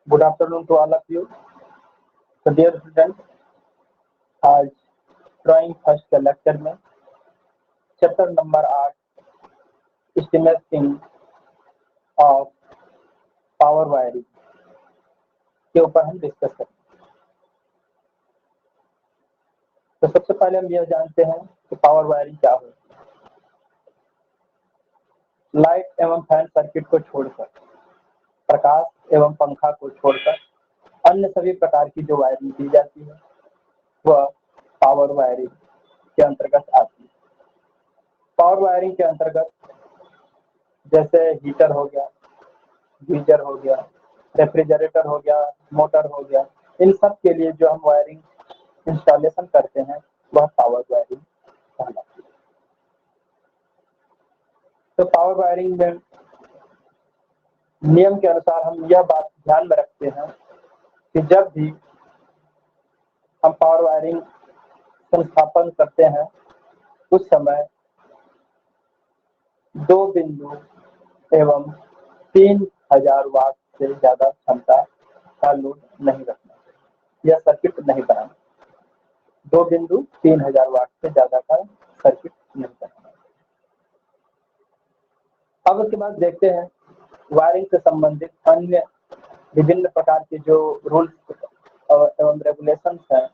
Good afternoon to all of you. So dear students, आज drawing first के lecture में chapter number 8 estimating of power wiring के ऊपर हम डिस्कस करेंगे। तो सबसे पहले हम यह जानते हैं कि पावर वायरिंग क्या है। लाइट एवं फैन सर्किट को छोड़कर, प्रकाश एवं पंखा को छोड़कर अन्य सभी प्रकार की जो वायरिंग की जाती है वह पावर वायरिंग के अंतर्गत आती है। पावर वायरिंग के अंतर्गत जैसे हीटर हो गया, गीजर हो गया, रेफ्रिजरेटर हो गया, मोटर हो गया, इन सब के लिए जो हम वायरिंग इंस्टॉलेशन करते हैं वह पावर वायरिंग कहलाती है। तो पावर वायरिंग में नियम के अनुसार हम यह बात ध्यान में रखते हैं कि जब भी हम पावर वायरिंग संस्थापन करते हैं उस समय 2 बिंदु एवं 3000 वाट से ज्यादा क्षमता का लोड नहीं रखना चाहिए। यह सर्किट नहीं बनाना। 2 बिंदु 3000 वाट से ज्यादा का सर्किट नहीं बनाना। अब उसके बाद देखते हैं वायरिंग से संबंधित अन्य विभिन्न प्रकार के जो रूल्स एवं रेगुलेशंस हैं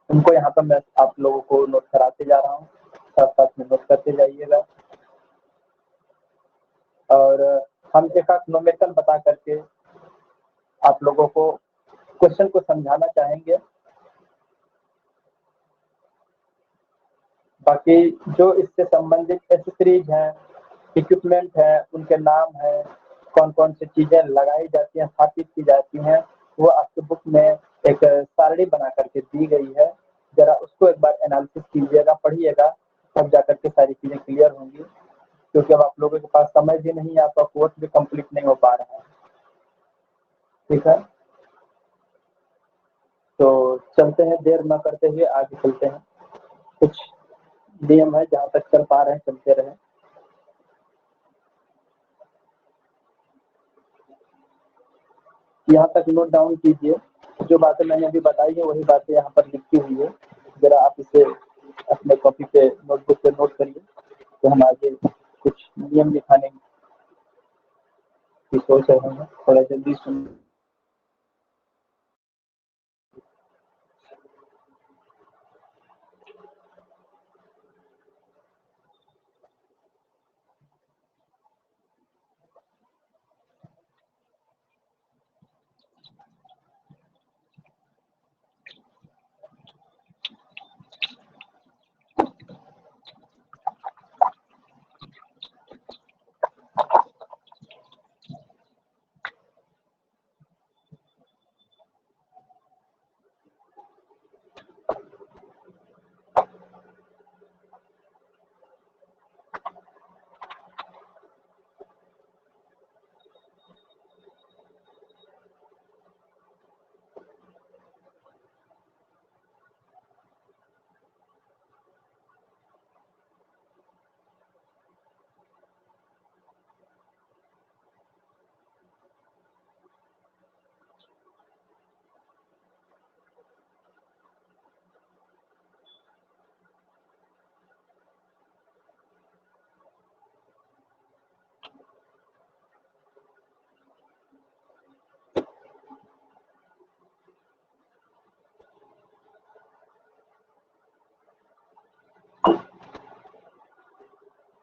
उनको यहाँ पर मैं आप लोगों को नोट कराते जा रहा हूँ, साथ साथ में नोट करते जाइएगा। और हम एक न्यूमेरिकल बता करके आप लोगों को क्वेश्चन को समझाना चाहेंगे। बाकी जो इससे संबंधित एक्सेसरीज हैं, इक्विपमेंट है, उनके नाम है, कौन कौन सी चीजें लगाई जाती हैं, स्थापित की जाती हैं, वो आपके बुक में एक सारणी बना करके दी गई है। जरा उसको एक बार एनालिसिस कीजिएगा, पढ़िएगा, तब जाकर के सारी चीजें क्लियर होंगी। क्योंकि अब आप लोगों के पास समय भी नहीं है, आपका कोर्स भी कंप्लीट नहीं हो पा रहा है। ठीक है, तो चलते हैं, देर न करते हुए आगे चलते हैं। कुछ नियम है, जहाँ तक चल पा रहे हैं चलते रहे। यहाँ तक नोट डाउन कीजिए। जो बातें मैंने अभी बताई है वही बातें यहाँ पर लिखी हुई है। जरा आप इसे अपने कॉपी पे, नोटबुक पे नोट करिए। तो हम आगे कुछ नियम दिखाने की सोच रहे हैं। थोड़ा जल्दी सुन।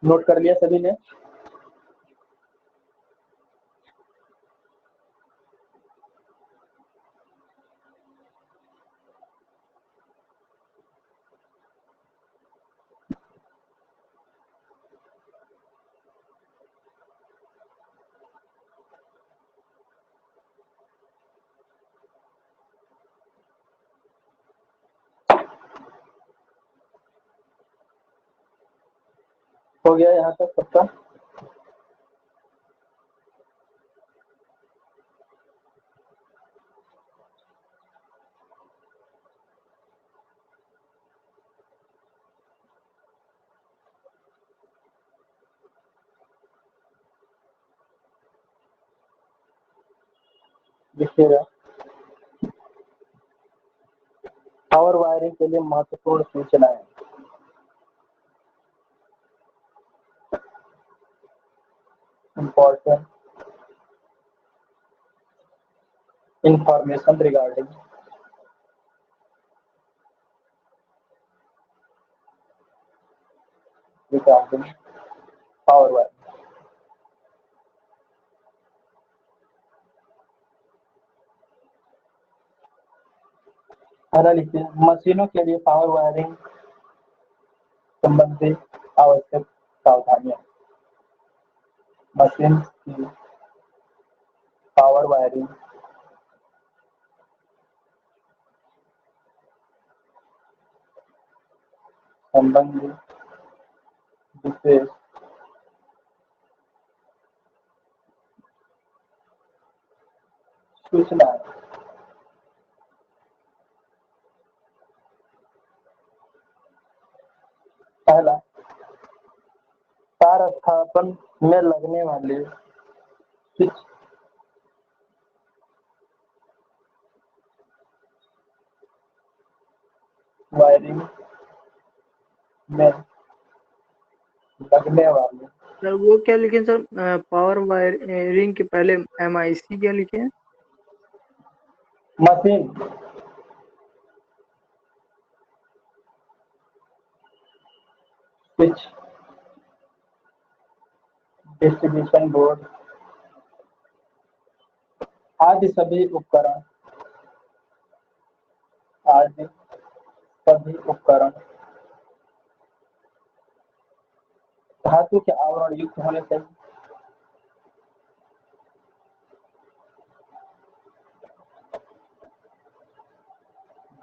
नोट कर लिया सभी ने? हो गया यहाँ तक सबका? देखिएगा, पावर वायरिंग के लिए महत्वपूर्ण सूचनाएं। Important information regarding power wiring. पहला लिखिए, मशीनों के लिए पावर वायरिंग संबंधी आवश्यक सावधानियां। मशीन की पावर वायरिंग संबंधी विशेष सूचनाएं। पहला, तार स्थापन में लगने वाले स्विच वायरिंग में लगने वाले। सर वो क्या लिखे सर, पावर वायरिंग के पहले MIC क्या लिखे हैं? मशीन स्विच डिस्ट्रीब्यूशन बोर्ड आदि सभी उपकरण धातु के आवरण युक्त होने चाहिए।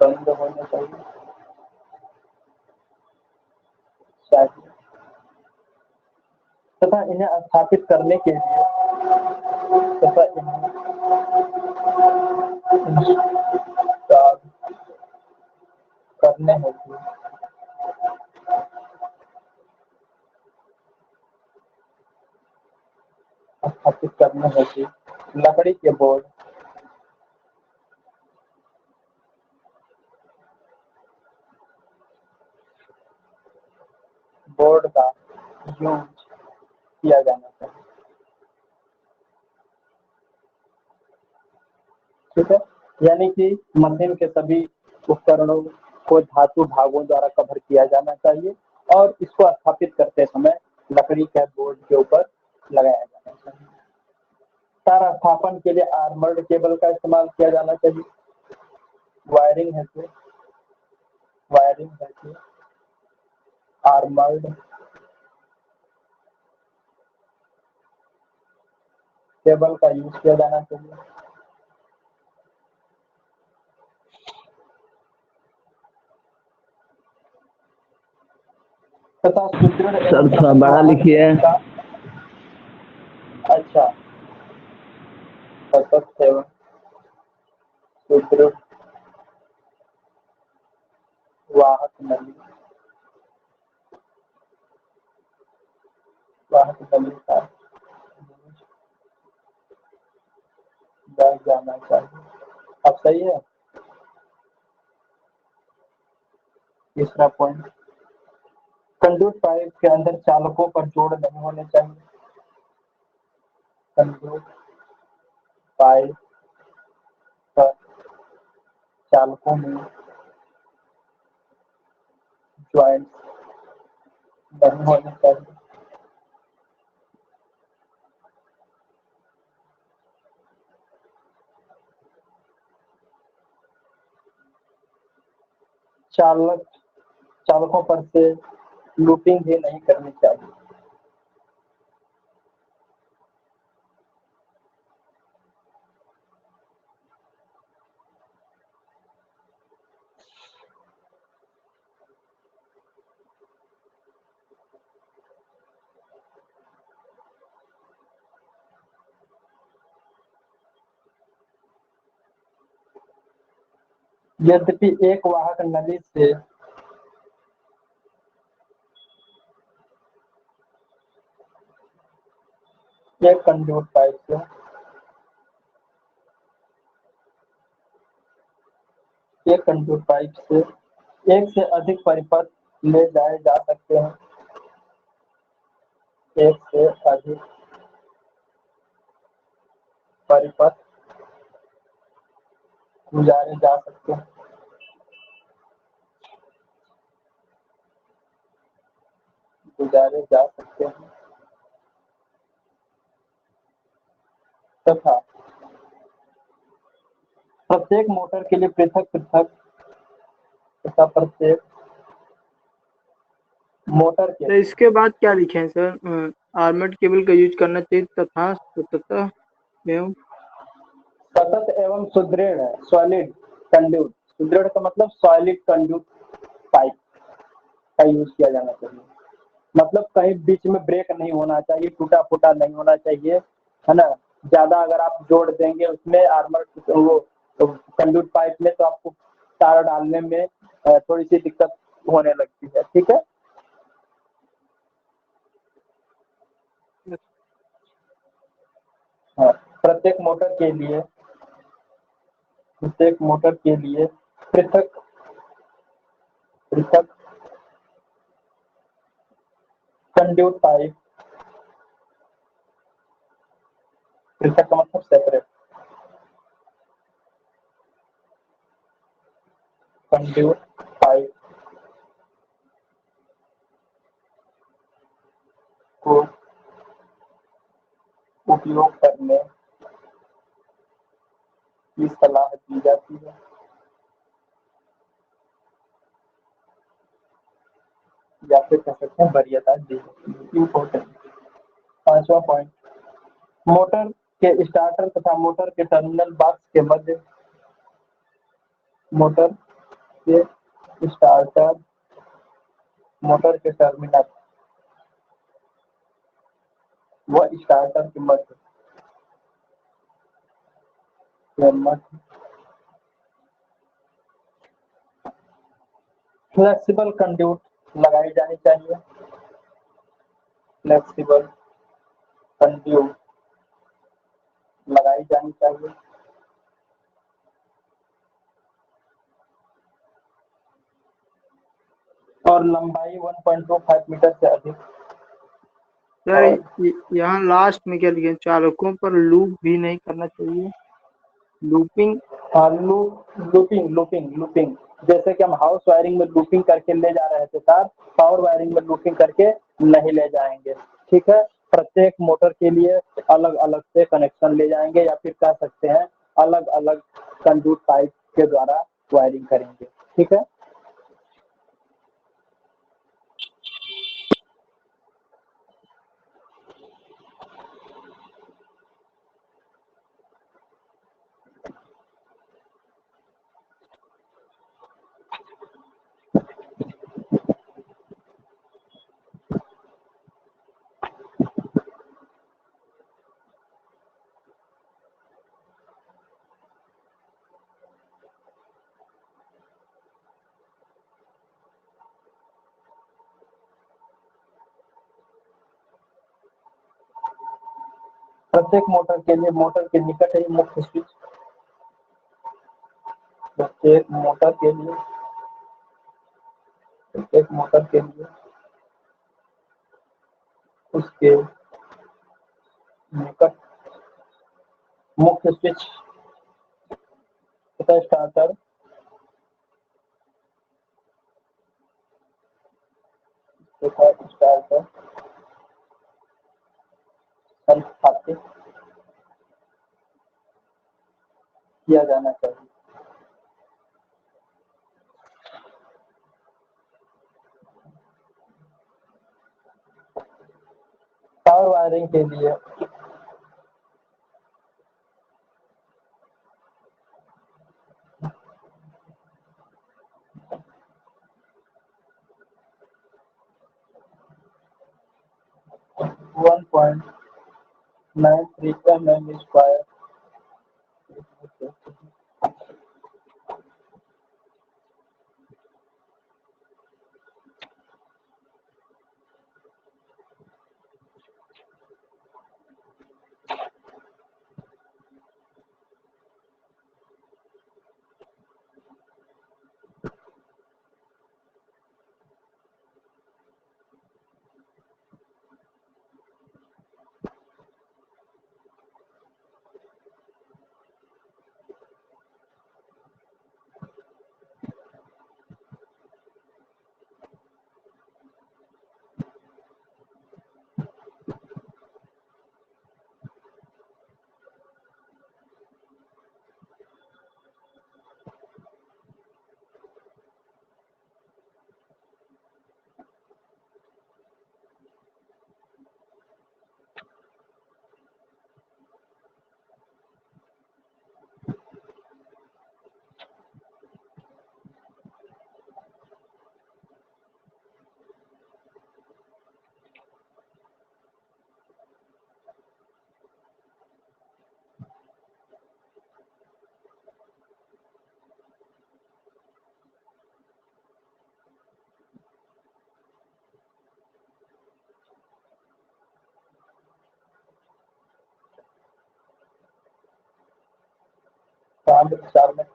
बंद होने चाहिए तथा इन्हें स्थापित करने के लिए तथा इन्हें इंस्टॉल करने हेतु लकड़ी के बोर्ड का यूज किया जाना चाहिए। ठीक है, यानी कि मशीन के सभी उपकरणों को धातु भागों द्वारा कवर किया जाना चाहिए और इसको स्थापित करते समय लकड़ी के बोर्ड के ऊपर लगाया जाना चाहिए। तार स्थापन के लिए आर्मर्ड केबल का इस्तेमाल किया जाना चाहिए। वायरिंग हेतु आर्मर्ड केबल का यूज किया जाना चाहिए। तथा सुदृढ़ सर थोड़ा बड़ा लिखिए। अच्छा, सतत एवं सुदृढ़ वाहक नली का बैठ जाना चाहिए। अब सही है। तीसरा पॉइंट, कंडक्ट पाइप के अंदर चालकों पर जोड़ नहीं होने चाहिए। कंडक्ट पाइप पर चालकों में ज्वाइंट नहीं होने चाहिए। चालकों पर से लूपिंग भी नहीं करनी चाहिए। यद्यपि एक वाहक नली से एक कंडक्ट पाइप से एक कंडक्ट पाइप से एक से अधिक परिपथ ले जाए जा सकते हैं। एक से अधिक परिपथ गुजारे जा सकते हैं। गुजारे जा सकते हैं तथा प्रत्येक मोटर के लिए पृथक पृथक तथा प्रत्येक मोटर के तो इसके बाद क्या लिखे हैं सर? आर्मेड केबल का यूज करना चाहिए तथा सतत एवं सतत एवं सुदृढ़ सॉलिड कंड्यूट। सुदृढ़ का मतलब सॉलिड कंड्यूट पाइप का यूज किया जाना चाहिए। मतलब कहीं बीच में ब्रेक नहीं होना चाहिए, टूटा फूटा नहीं होना चाहिए, है ना। ज्यादा अगर आप जोड़ देंगे उसमें आर्मर वो कंड्यूट पाइप में तो आपको तार डालने में थोड़ी सी दिक्कत होने लगती है। ठीक है। हाँ, प्रत्येक मोटर के लिए पृथक पृथक कंड्यूट पाइप। पृथक का मतलब सेपरेट। कंड्यूट पाइप को उपयोग करने की सलाह दी जाती है। या फिर कह सकते हैं वरीयता दी जाती है। इम्पोर्टेंट। 5वां पॉइंट, मोटर के स्टार्टर तथा मोटर के टर्मिनल बॉक्स के मध्य मोटर के स्टार्टर मोटर के टर्मिनल व स्टार्टर के मध्य फ्लेक्सिबल कंड्यूट लगाई जानी चाहिए। फ्लेक्सिबल कंड्यूट लगाई जानी चाहिए। और लंबाई 1.25 मीटर से अधिक। सर और यहाँ लास्ट में क्या लिखे? चालकों पर लूप भी नहीं करना चाहिए। लूपिंग लूपिंग लूपिंग लूपिंग जैसे कि हम हाउस वायरिंग में लूपिंग करके ले जा रहे थे तार, पावर वायरिंग में लूपिंग करके नहीं ले जाएंगे। ठीक है। प्रत्येक मोटर के लिए अलग अलग से कनेक्शन ले जाएंगे या फिर कह सकते हैं अलग अलग कंडक्ट पाइप के द्वारा वायरिंग करेंगे। ठीक है। प्रत्येक मोटर के लिए मोटर के निकट ही मुख्य स्विच। प्रत्येक मोटर के लिए उसके निकट मुख्य स्विच तथा स्टार्टर स्थापित किया जाना चाहिए। पावर वायरिंग के लिए 1.93 mm स्क्वायर ताम्र चालक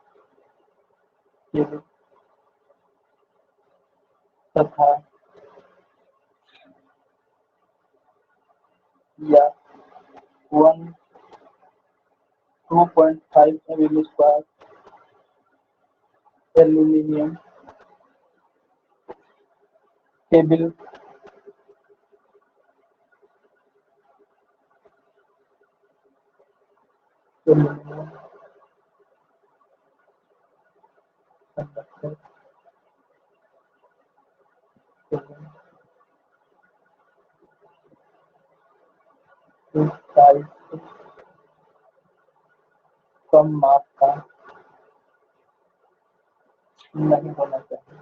केबल तथा या 2.5 mm square aluminium cable aluminium conductor cable इस साइज से कम माप का नहीं होना चाहिए।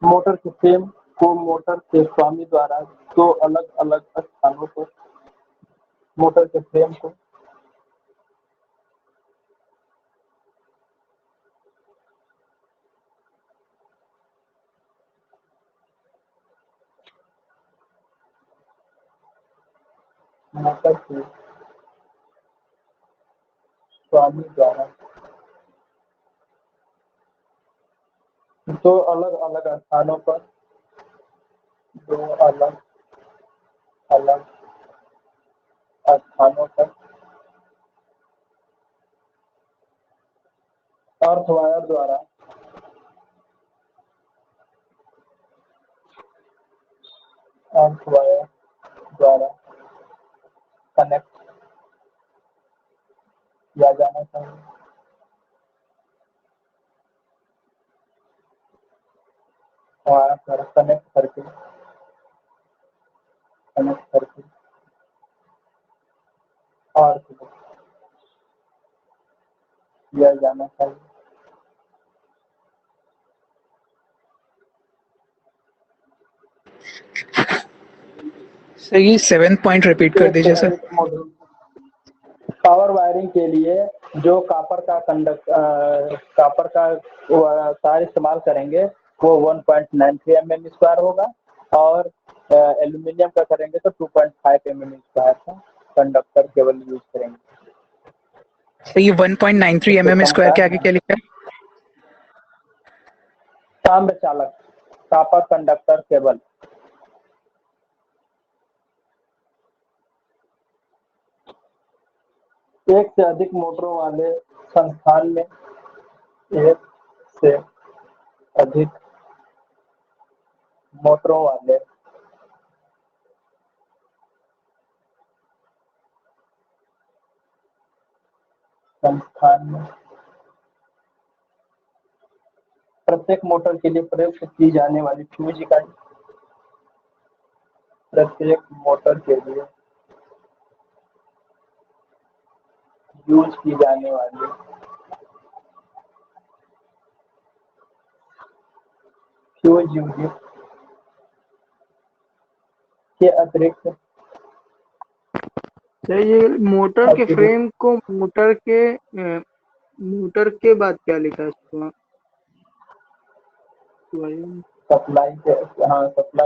मोटर के फ्रेम को मोटर के स्वामी द्वारा दो अलग अलग स्थानों पर मोटर के फ्रेम को मोटर के स्वामी द्वारा दो अलग अलग स्थानों पर दो अलग अलग स्थानों पर अर्थ वायर द्वारा कनेक्ट किया जाना चाहिए। वायर द्वारा कनेक्ट करके अर्थ किया जाना चाहिए। सर ये 7th पॉइंट रिपीट कर दीजिए सर। पावर वायरिंग के लिए जो कापर का तार इस्तेमाल करेंगे वो 1.93 mm स्क्वायर होगा और एल्यूमिनियम का करेंगे तो 2.5 mm स्क्वायर का कंडक्टर केबल यूज करेंगे। सर ये 1.93 mm स्क्वायर के आगे क्या लिखा है? ताम्र चालक कापर कंडक्टर केबल। एक से अधिक मोटरों वाले संस्थान में एक से अधिक मोटरों वाले संस्थान में प्रत्येक मोटर के लिए प्रयुक्त की जाने वाली फ्यूज इकाई प्रत्येक मोटर के लिए यूज की जाने वाली फ्यूज यूनिट के अतिरिक्त सर ये मोटर के फ्रेम को मोटर के बाद क्या लिखा है इसको? सप्लाई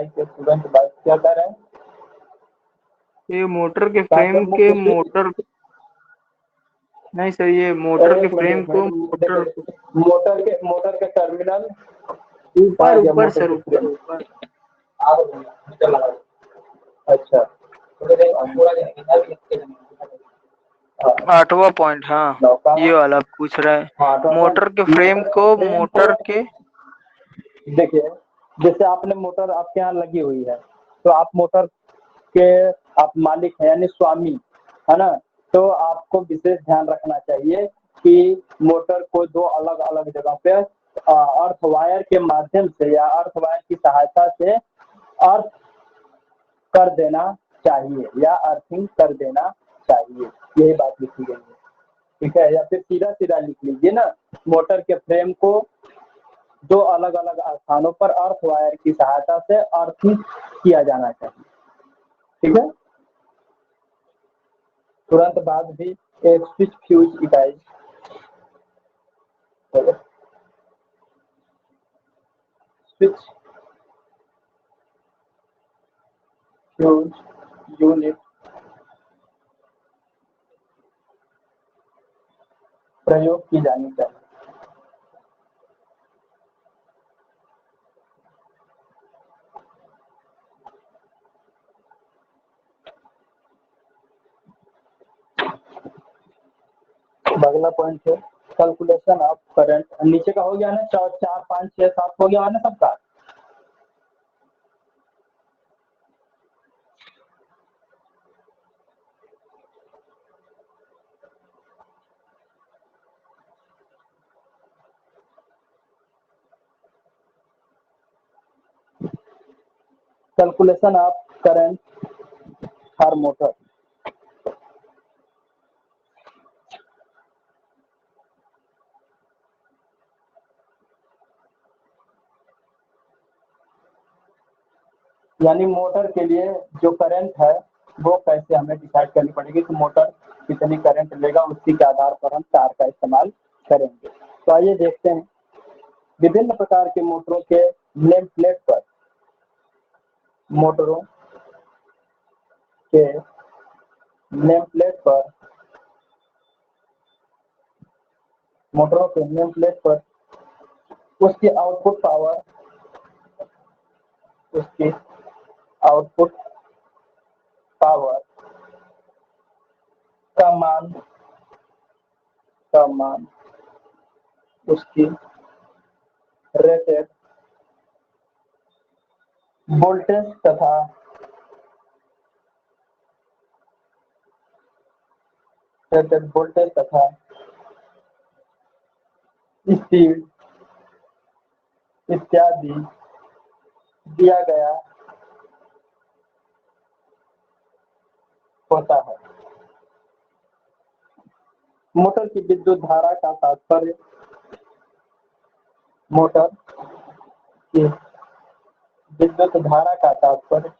के तुरंत बाद क्या कर रहे हैं? ये मोटर के फ्रेम के मोटर नहीं सर, ये मोटर के फ्रेम को मोटर के टर्मिनल ऊपर सर ऊपर। अच्छा 8वां पॉइंट। हाँ ये वाला पूछ रहा है मोटर के फ्रेम को मोटर के। देखिए जैसे आपने मोटर आपके यहाँ लगी हुई है तो आप मोटर के आप मालिक हैं यानी स्वामी है ना, तो आपको विशेष ध्यान रखना चाहिए कि मोटर को दो अलग अलग जगह पे अर्थ वायर के माध्यम से या अर्थ वायर की सहायता से अर्थ कर देना चाहिए या अर्थिंग कर देना चाहिए। यही बात लिखी गई है, ठीक है। या फिर सीधा सीधा लिख लीजिए ना, मोटर के फ्रेम को जो अलग अलग स्थानों पर अर्थ वायर की सहायता से अर्थिंग किया जाना चाहिए। ठीक है, तुरंत बाद भी एक स्विच फ्यूज इकाई स्विच फ्यूज यूनिट प्रयोग की जानी चाहिए। अगला पॉइंट है कैलकुलेशन ऑफ करंट। नीचे का हो गया ना, 4 4 5 6 7 हो गया ना सबका। Calculation of current for motor. यानी मोटर के लिए जो करंट है वो कैसे हमें डिसाइड करनी पड़ेगी कि मोटर कितनी करंट लेगा, उसी के आधार पर हम तार का इस्तेमाल करेंगे। तो आइए देखते हैं विभिन्न प्रकार के मोटरों के नेम प्लेट पर मोटरों के नेम प्लेट पर मोटरों के नेम प्लेट पर उसकी आउटपुट पावर उसकी आउटपुट पावर का मान उसकी रेटेड वोल्टेज तथा स्पीड इत्यादि दिया गया होता है। मोटर की विद्युत धारा का तात्पर्य मोटर की विद्युत धारा का तात्पर्य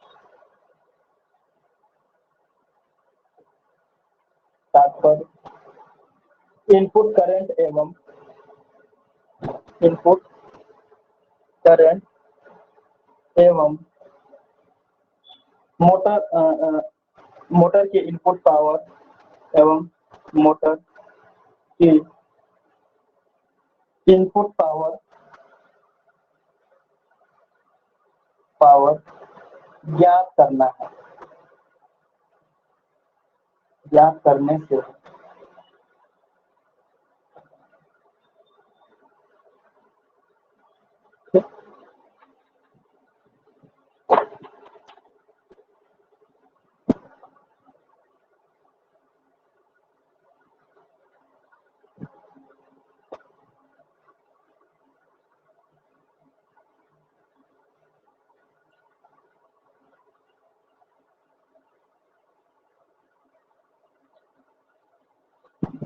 इनपुट करंट एवं मोटर की इनपुट पावर एवं मोटर की इनपुट पावर ज्ञात करना है। ज्ञात करने से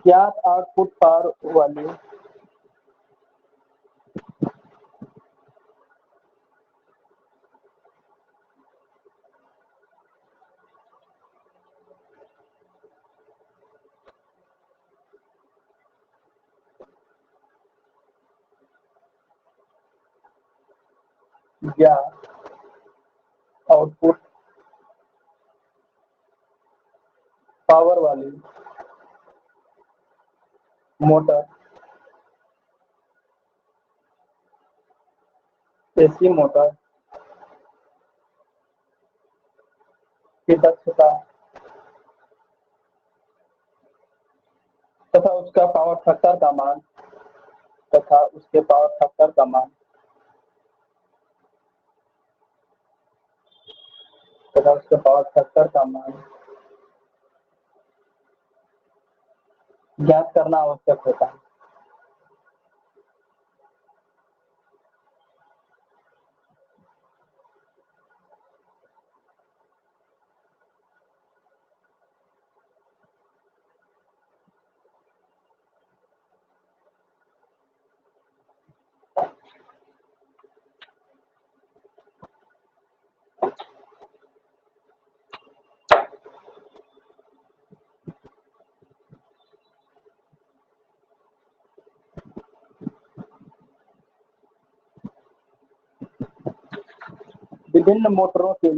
ज्ञात आउटपुट पावर वाली ज्ञात आउटपुट पावर वाली मोटर एसी मोटर की दक्षता तथा उसका पावर फैक्टर का मान तथा उसके पावर फैक्टर का मान तथा उसके पावर फैक्टर का मान ज्ञात करना आवश्यक होता है। विभिन्न मोटरों के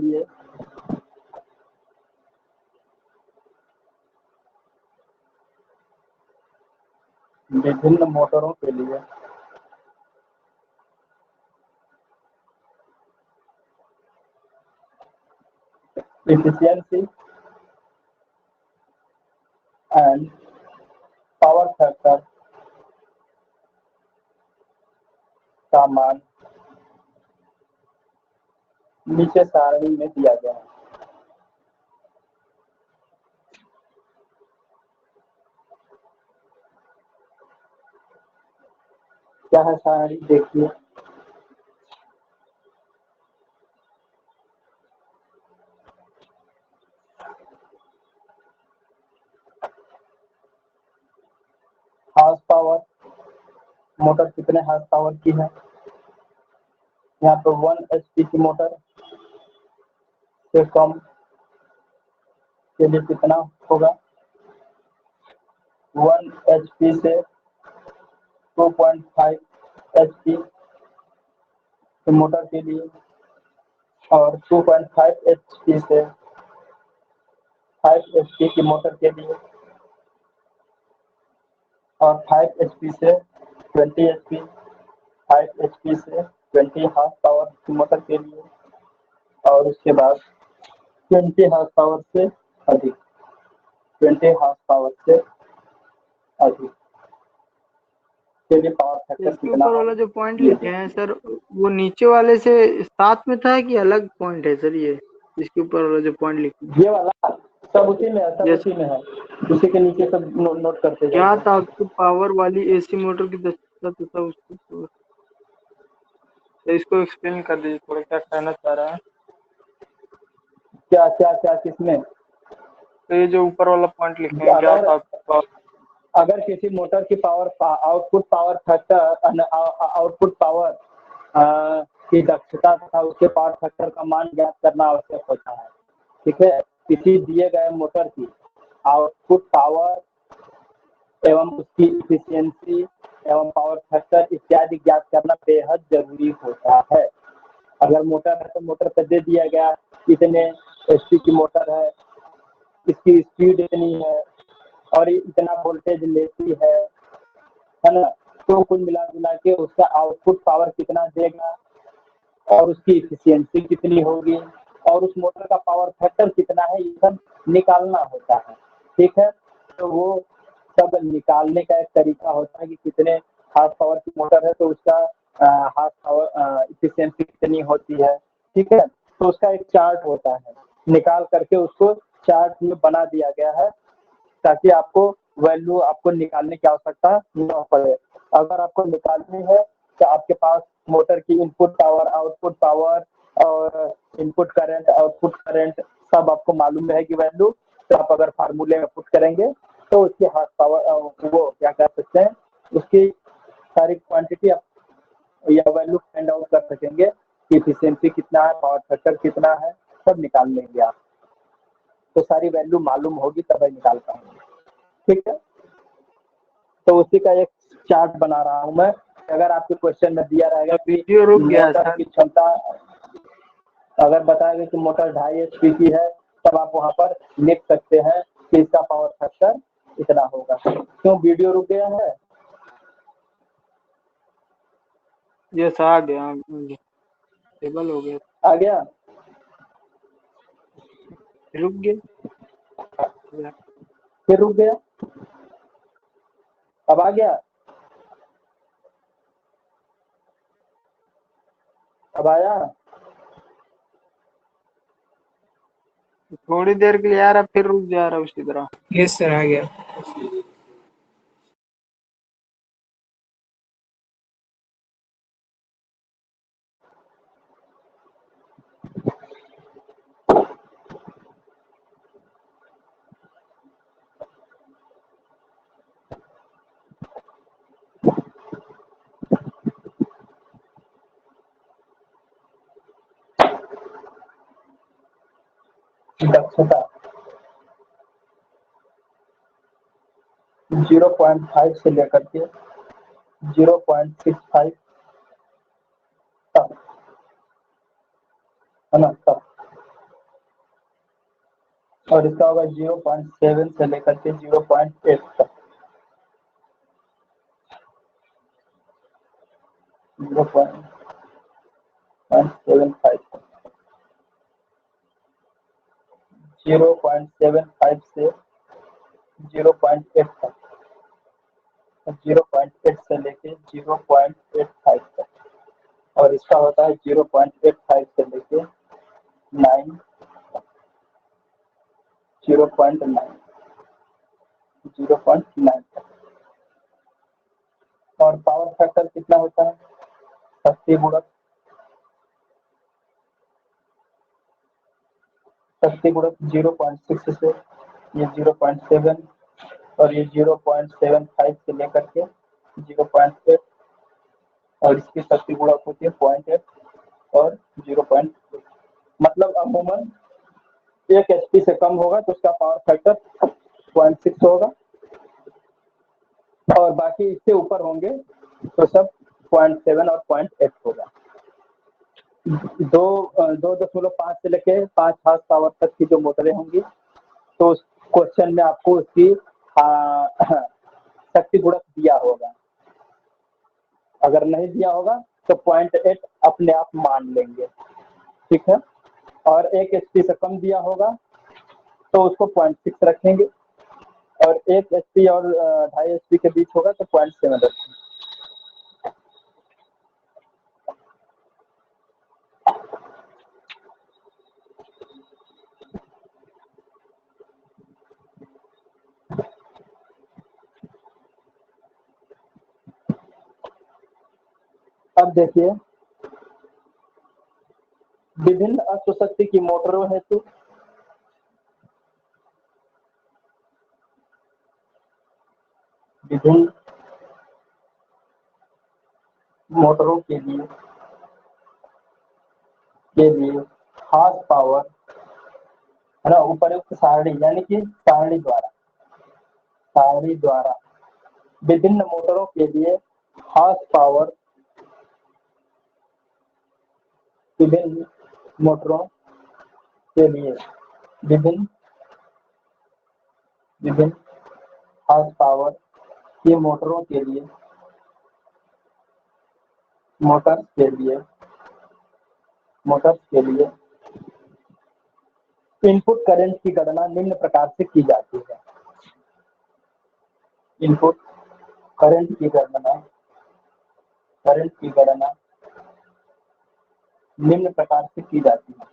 लिए efficiency and power factor का मान नीचे सारणी में दिया गया है। क्या है सारणी, देखिए। हार्स पावर, मोटर कितने हार्स पावर की है? यहाँ पर 1 HP की मोटर से कम के लिए कितना होगा? 1 HP से 2.5 HP की मोटर के लिए और 2.5 HP से 5 HP की मोटर के लिए और 5 HP से 20 HP, 5 HP से 20 हार्स पावर की मोटर के लिए और उसके बाद 20 हार्स पावर से अधिक, 20 हार्स पावर से अधिक के लिए पावर फैक्टर इसके कितना ऊपर वाला जो पॉइंट लिखे हैं सर, वो नीचे वाले से साथ में था कि अलग पॉइंट है सर? ये इसके ऊपर वाला जो पॉइंट लिखे हैं, ये वाला सब उसी में है, सब Yes. उसी में है, उसी के नीचे सब नोट करते क्या जाइए। था आपको पावर वाली एसी मोटर की दक्षता तथा उसको, तो इसको एक्सप्लेन कर दीजिए थोड़ा, क्या कहना चाह रहा है? क्या क्या क्या किसमें? तो ये जो ऊपर वाला पॉइंट लिखे हैं, क्या था आपको? अगर किसी मोटर की power output power factor output power की दक्षता तथा उसके पावर फैक्टर का मान ज्ञात करना आवश्यक होता है। ठीक है, किसी दिए गए मोटर की आउटपुट पावर एवं उसकी इफिशियंसी एवं पावर फैक्टर इत्यादि ज्ञात करना बेहद जरूरी होता है। अगर मोटर है तो मोटर पर दे दिया गया इतने एचपी की मोटर है, इसकी स्पीड इतनी है और इतना वोल्टेज लेती है ना, तो कुल मिला जुला के उसका आउटपुट पावर कितना देगा और उसकी इफिशियंसी कितनी होगी और उस मोटर का पावर फैक्टर कितना है, ये सब निकालना होता है। ठीक है, तो वो सब निकालने का एक तरीका होता है कि कितने हार्स पावर की मोटर है तो उसका हार्स पावर इफिशियंसी कितनी होती है। ठीक है, तो उसका एक चार्ट होता है, निकाल करके उसको चार्ट में बना दिया गया है ताकि आपको वैल्यू आपको निकालने की आवश्यकता न पड़े। अगर आपको निकालनी है तो आपके पास मोटर की इनपुट पावर, आउटपुट पावर और इनपुट करंट, आउटपुट करंट सब आपको मालूम रहेगी वैल्यू, तो आप अगर फार्मूले में पुट करेंगे तो उसकी हार्स पावर वो क्या कह सकते हैं, उसकी सारी क्वांटिटी आप या वैल्यू फाइंड आउट कर सकेंगे कि इफिशियंसी कितना है, पावर फैक्टर कितना है, सब निकाल लेंगे आप। तो सारी वैल्यू मालूम होगी तभी निकाल पाएंगे। ठीक है, तो उसी का एक चार्ट बना रहा हूं मैं। अगर आपके क्वेश्चन में दिया रहेगा कि वीडियो रुक गया मोटर सर। की क्षमता, अगर बताएगा कि मोटर 2.5 HP की है, तब आप वहां पर लिख सकते हैं कि इसका पावर फैक्टर इतना होगा। क्यों वीडियो रुक गया है? यस, आ गया, टेबल हो गया, आ गया? रुक गया, फिर रुक गया, अब आ गया, अब आया? थोड़ी देर के लिए आ रहा, फिर रुक जा रहा उसी तरह। Yes sir, आ गया। दक्षता 0.5 से लेकर के 0.65 तक है ना तब, और इसका होगा 0.7 से लेकर के 0.8 तक, 0.75 तक, 0.75 से 0.8 तक, 0.8 से लेके 0.85 तक, और इसका होता है 0.85 से लेके 9, 0.9, 0.9 तक। और पावर फैक्टर कितना होता है, शक्ति गुणक 0.6 से ये 0.7 और ये 0.75 से लेकर के 0.8, और इसकी शक्ति गुणक होती है 0.8 और 0.8, मतलब अमूमन 1 HP से कम होगा तो उसका पावर फैक्टर 0.6 होगा, और बाकी इससे ऊपर होंगे तो सब 0.7 और 0.8 होगा। 2.5 से लेके 5 हार्स पावर तक की जो मोटरें होंगी तो उस क्वेश्चन में आपको उसकी शक्ति गुणक दिया होगा, अगर नहीं दिया होगा तो 0.8 अपने आप मान लेंगे, ठीक है। और 1 HP से कम दिया होगा तो उसको 0.6 रखेंगे, और 1 HP और 2.5 HP के बीच होगा तो 0.7 रखेंगे। अब देखिए, विभिन्न अश्व शक्ति की मोटरों हेतु विभिन्न मोटरों के लिए हार्स पावर, है ना, उपयुक्त सारणी यानी कि सारणी द्वारा विभिन्न मोटरों के लिए हार्स पावर, विभिन्न मोटरों के लिए विभिन्न हार्स पावर की मोटरों के लिए मोटर्स के लिए इनपुट करंट की गणना निम्न प्रकार से की जाती है। इनपुट करंट की गणना निम्न प्रकार से की जाती है।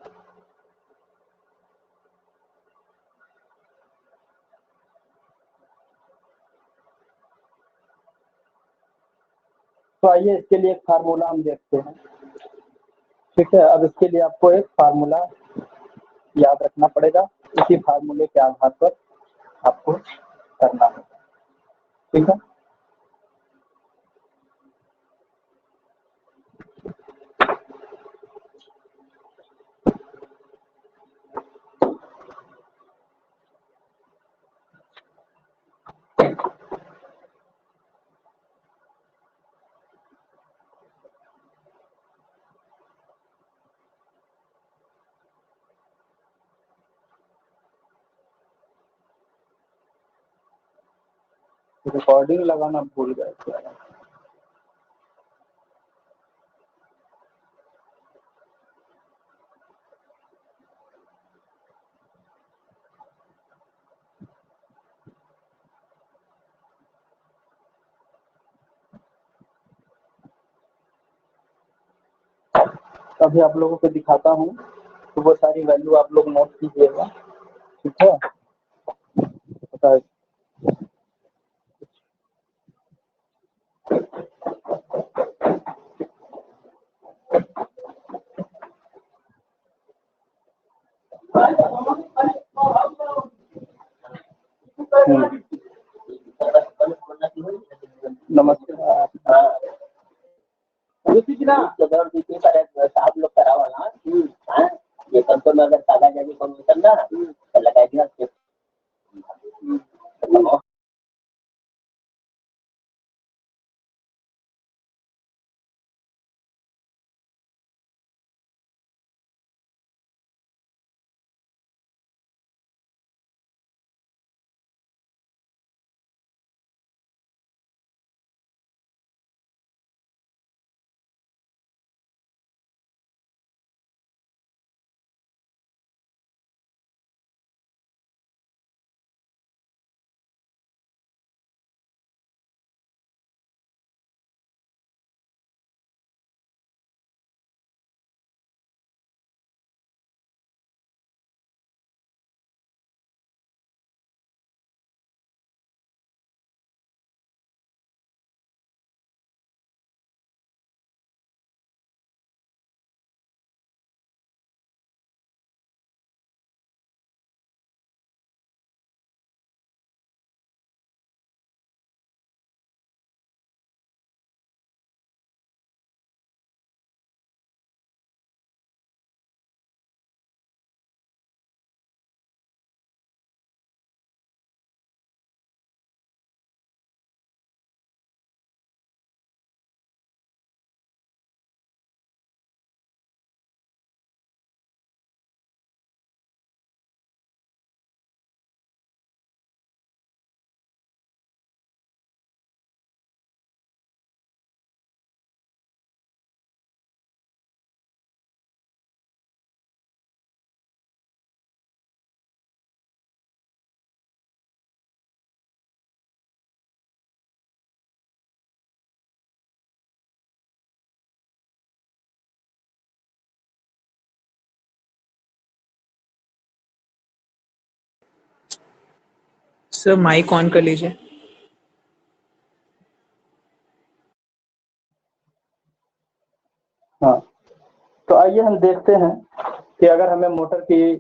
तो आइए इसके लिए एक फार्मूला हम देखते हैं, ठीक है। अब इसके लिए आपको एक फार्मूला याद रखना पड़ेगा, इसी फार्मूले के आधार पर आपको करना है, ठीक है। रिकॉर्डिंग लगाना भूल गए थे। अभी आप लोगों को दिखाता हूँ, तो वो सारी वैल्यू आप लोग नोट कीजिएगा, ठीक है। नमस्कार। साहब लोग करावा ना, ये कंट्रोल अगर सादा जाने कमीशन ना लगा दिया सर माइक ऑन कर लीजिए। हाँ, तो आइए हम देखते हैं कि अगर हमें मोटर की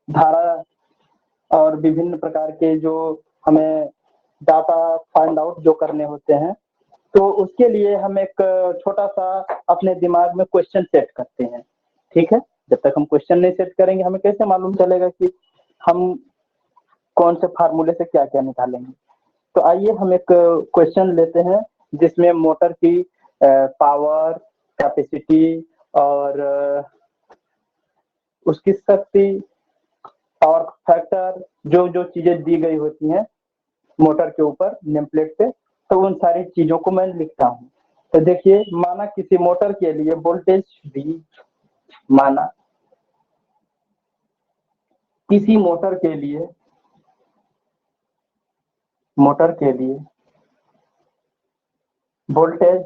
धारा और विभिन्न प्रकार के जो हमें डाटा फाइंड आउट जो करने होते हैं, तो उसके लिए हम एक छोटा सा अपने दिमाग में क्वेश्चन सेट करते हैं। ठीक है, जब तक हम क्वेश्चन नहीं सेट करेंगे हमें कैसे मालूम चलेगा कि हम कौन से फार्मूले से क्या क्या निकालेंगे। तो आइए हम एक क्वेश्चन लेते हैं जिसमें मोटर की पावर, कैपेसिटी और उसकी शक्ति, पावर फैक्टर, जो जो चीजें दी गई होती हैं मोटर के ऊपर नेम प्लेट पे, तो उन सारी चीजों को मैं लिखता हूँ। तो देखिए, माना किसी मोटर के लिए वोल्टेज V, माना किसी मोटर के लिए वोल्टेज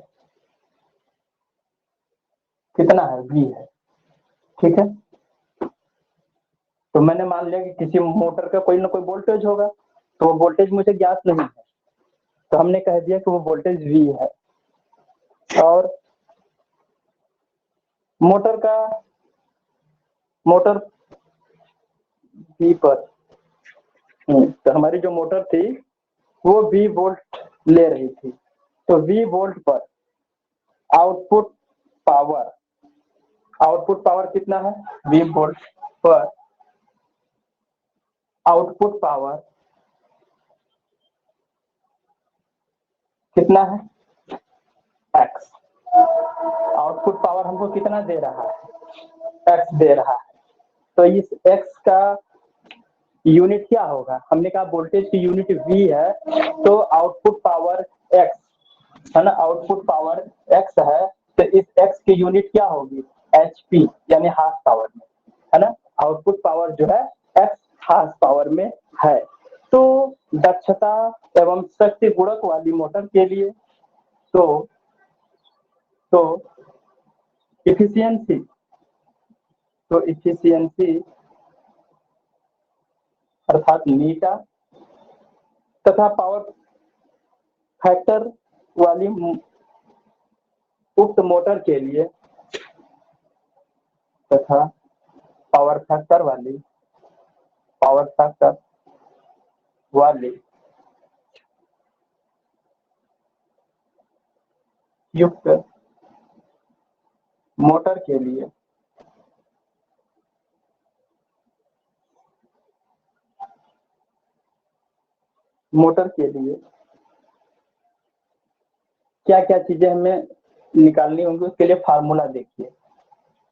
कितना है, V है। ठीक है, तो मैंने मान लिया कि किसी मोटर का कोई ना कोई वोल्टेज होगा, तो वो वोल्टेज मुझे ज्ञात नहीं है, तो हमने कह दिया कि वो वोल्टेज V है। और मोटर V पर, तो हमारी जो मोटर थी वो V वोल्ट ले रही थी, तो V वोल्ट पर आउटपुट पावर कितना है, V वोल्ट पर आउटपुट पावर कितना है, X। आउटपुट पावर हमको कितना दे रहा है, X दे रहा है। तो इस X का यूनिट क्या होगा, हमने कहा वोल्टेज की यूनिट V है, तो आउटपुट पावर X है ना, आउटपुट पावर X है, तो इस X की यूनिट क्या होगी, HP यानी हार्स पावर में, है ना। आउटपुट पावर जो है X हार्स पावर में है। तो दक्षता एवं शक्ति गुणक वाली मोटर के लिए तो इफिशियंसी अर्थात मीटा तथा पावर फैक्टर वाली उक्त मोटर के लिए तथा पावर फैक्टर वाली युक्त मोटर के लिए क्या क्या चीजें हमें निकालनी होंगी, उसके लिए फार्मूला देखिए।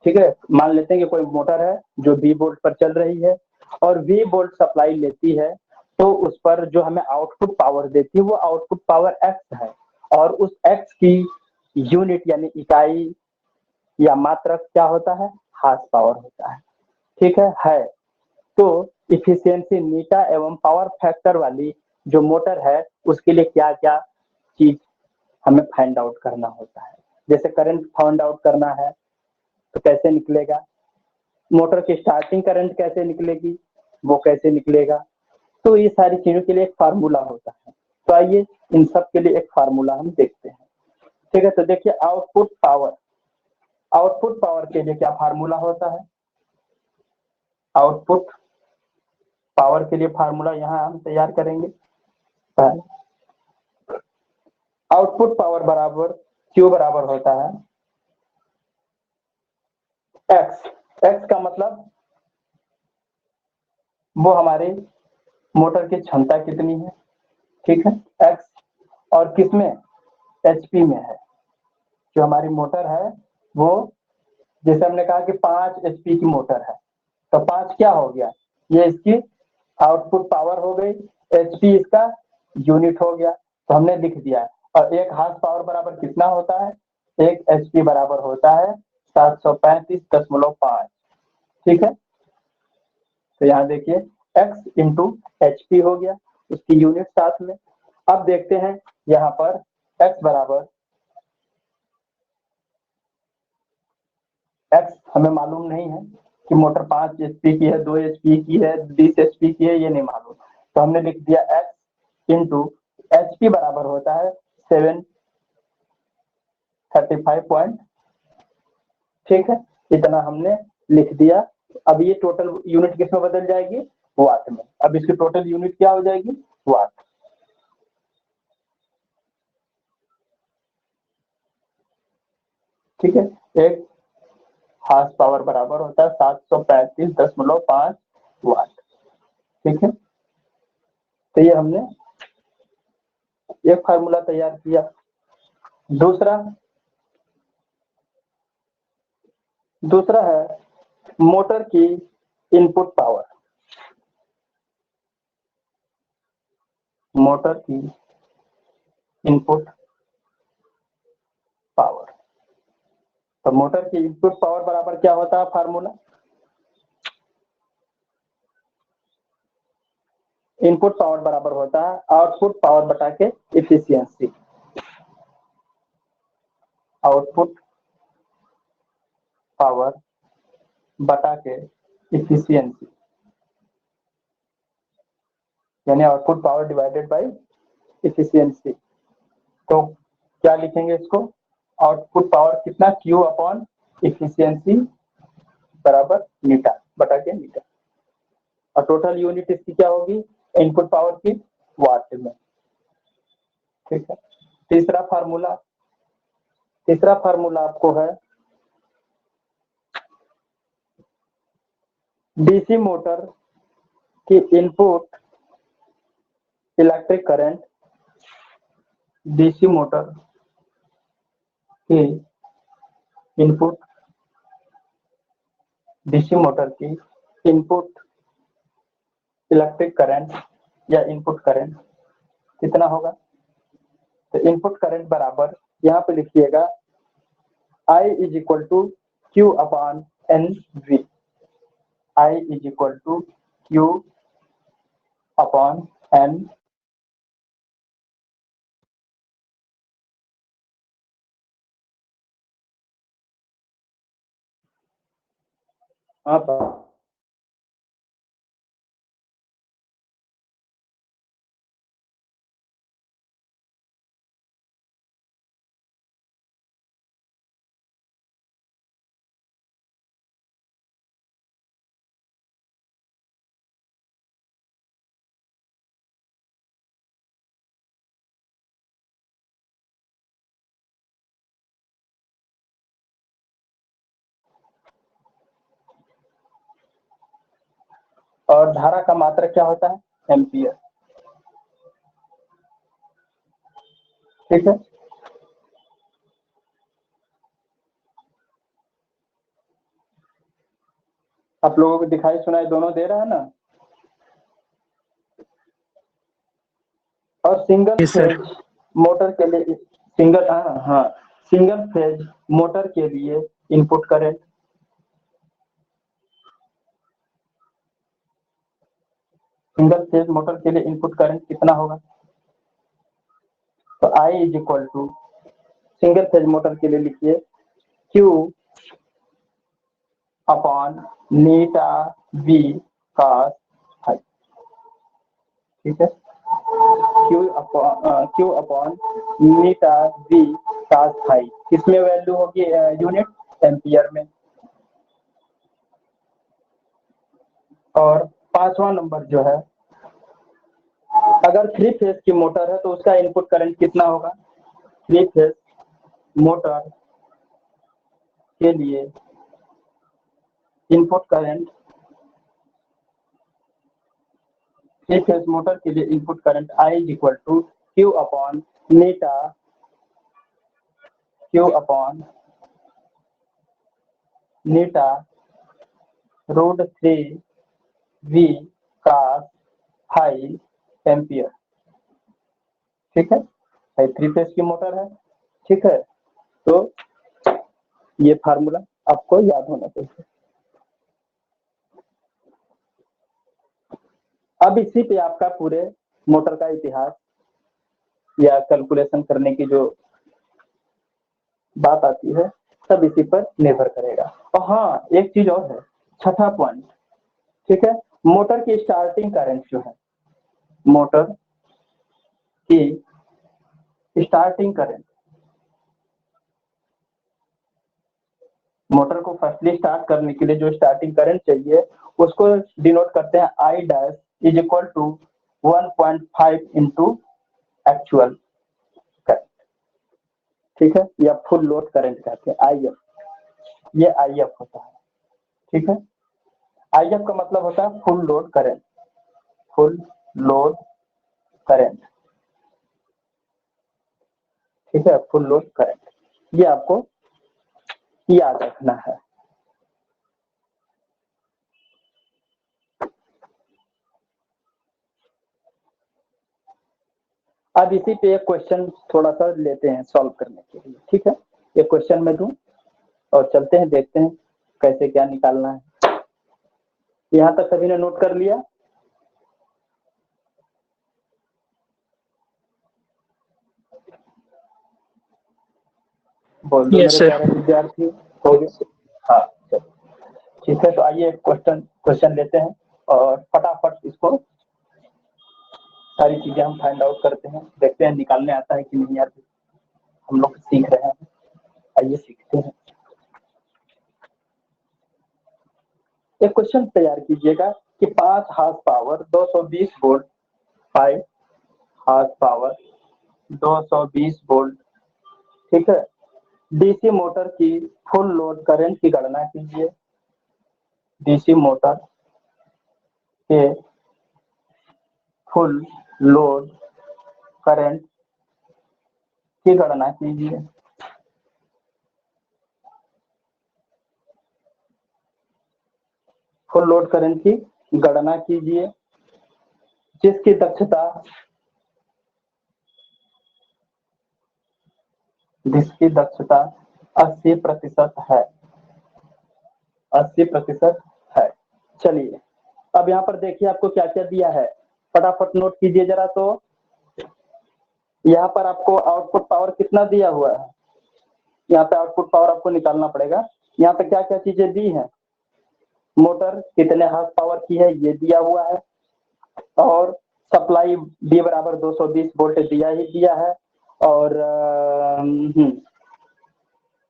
ठीक है, मान लेते हैं कि कोई मोटर है जो V वोल्ट पर चल रही है और V वोल्ट सप्लाई लेती है, तो उस पर जो हमें आउटपुट पावर देती है वो आउटपुट पावर X है, और उस X की यूनिट यानी इकाई या मात्रक क्या होता है, हार्स पावर होता है। ठीक है। तो इफिशियंसी मीटा एवं पावर फैक्टर वाली जो मोटर है उसके लिए क्या क्या चीज हमें फाइंड आउट करना होता है। जैसे करंट फाइंड आउट करना है तो कैसे निकलेगा, मोटर की स्टार्टिंग करंट कैसे निकलेगी, वो कैसे निकलेगा, तो ये सारी चीजों के लिए एक फार्मूला होता है। तो आइए इन सब के लिए एक फार्मूला हम देखते हैं। ठीक है, तो देखिए आउटपुट पावर के लिए क्या फार्मूला होता है, आउटपुट पावर के लिए फार्मूला यहाँ हम तैयार करेंगे। आउटपुट पावर बराबर Q बराबर होता है X का मतलब वो हमारी मोटर की क्षमता कितनी है। ठीक है, X और किसमें, HP में है। जो हमारी मोटर है वो, जैसे हमने कहा कि 5 HP की मोटर है, तो 5 क्या हो गया, ये इसकी आउटपुट पावर हो गई, HP इसका यूनिट हो गया, तो हमने लिख दिया। और एक हार्स पावर बराबर कितना होता है, एक HP बराबर होता है 735.5। ठीक है, तो यहाँ देखिए X इंटू HP हो गया, उसकी यूनिट साथ में। अब देखते हैं यहाँ पर X बराबर, X हमें मालूम नहीं है कि मोटर 5 HP की है, 2 HP की है, 20 HP की है, ये नहीं मालूम। तो हमने लिख दिया x इंटू HP बराबर होता है 735 ठीक है, इतना हमने लिख दिया। अब ये टोटल यूनिट किस में बदल जाएगी, वाट में। अब इसकी टोटल यूनिट क्या हो जाएगी, वाट। ठीक है, एक हार्स पावर बराबर होता है 735.5 वाट। ठीक है, तो ये हमने एक फार्मूला तैयार किया। दूसरा है मोटर की इनपुट पावर। मोटर की इनपुट पावर, तो मोटर की इनपुट पावर बराबर क्या होता है फार्मूला, इनपुट पावर बराबर होता है आउटपुट पावर बटा के इफिशियंसी। आउटपुट पावर बटा के इफिशियंसी, यानी output power divided by efficiency. तो क्या लिखेंगे इसको, आउटपुट पावर कितना, Q अपॉन इफिशियंसी बराबर मीटर बटा के मीटर, और टोटल यूनिट इसकी क्या होगी, इनपुट पावर की वाट में। ठीक है, तीसरा फार्मूला आपको है डीसी मोटर की input electric current, DC motor की इनपुट इलेक्ट्रिक करंट या इनपुट करंट कितना होगा। तो इनपुट करंट बराबर यहाँ पे लिखिएगा I is equal to Q upon N V. I is equal to Q upon N और धारा का मात्रक क्या होता है, एम्पियर। ठीक है, आप लोगों को दिखाई सुनाई दोनों दे रहा है ना। और single Yes, sir. Phase motor के लिए सिंगल फेज मोटर के लिए input current, single phase motor के लिए इनपुट करंट कितना होगा। तो I is equal to single phase motor के लिए लिखिए Q upon eta V cos phi. ठीक है, Q upon eta V cos phi, किसमें वैल्यू होगी, यूनिट एम्पियर में। और पांचवा नंबर जो है, अगर 3 फेज की मोटर है तो उसका इनपुट करंट कितना होगा। 3 फेज मोटर के लिए इनपुट करंट, 3 फेज मोटर के लिए input current I is equal to Q upon eta root 3 V cos phi ampere. ठीक है, 3 फेज की मोटर है। ठीक है, तो ये फार्मूला आपको याद होना चाहिए। अब इसी पे आपका पूरे मोटर का इतिहास या कैलकुलेशन करने की जो बात आती है सब इसी पर निर्भर करेगा। और हाँ, एक चीज और है, छठा पॉइंट। ठीक है, मोटर की स्टार्टिंग करंट जो है, मोटर की स्टार्टिंग करंट, मोटर को फर्स्टली स्टार्ट करने के लिए जो स्टार्टिंग करंट चाहिए उसको डिनोट करते हैं I dash is equal to 1.5 into actual current, ठीक है, या फुल लोड करंट कहते हैं आई एफ, ये आई एफ होता है, ठीक है। आई एफ का मतलब होता है full load current, full load current, ठीक है, फुल लोड करंट, ये आपको याद रखना है। अब इसी पे एक क्वेश्चन थोड़ा सा लेते हैं सॉल्व करने के लिए, ठीक है। एक क्वेश्चन मैं दूं और चलते हैं, देखते हैं कैसे क्या निकालना है। यहाँ तक सभी ने नोट कर लिया? बोल दो Yes, मेरे sir. प्यारे विद्यार्थी, हो गए? हाँ चलो ठीक है, तो आइए क्वेश्चन लेते हैं और फटाफट इसको सारी चीजें हम फाइंड आउट करते हैं, देखते हैं निकालने आता है कि नहीं आती। हम लोग सीख रहे हैं, आइए सीखते हैं। एक क्वेश्चन तैयार कीजिएगा कि 5 horse power 220 volt, 5 horse power 220 volt, ठीक है, डीसी मोटर की फुल लोड करंट की गणना कीजिए। डीसी मोटर के फुल लोड करंट की गणना कीजिए। फुल लोड करंट की गणना कीजिए जिसकी दक्षता 80% है, 80% है। चलिए अब यहाँ पर देखिए आपको क्या क्या दिया है, फटाफट नोट कीजिए जरा। तो यहाँ पर आपको आउटपुट पावर कितना दिया हुआ है, यहाँ पे आउटपुट पावर आपको निकालना पड़ेगा। यहाँ पे क्या क्या चीजें दी हैं, मोटर कितने हार्स पावर की है ये दिया हुआ है, और सप्लाई डी बराबर 220 वोल्ट दिया ही दिया है, और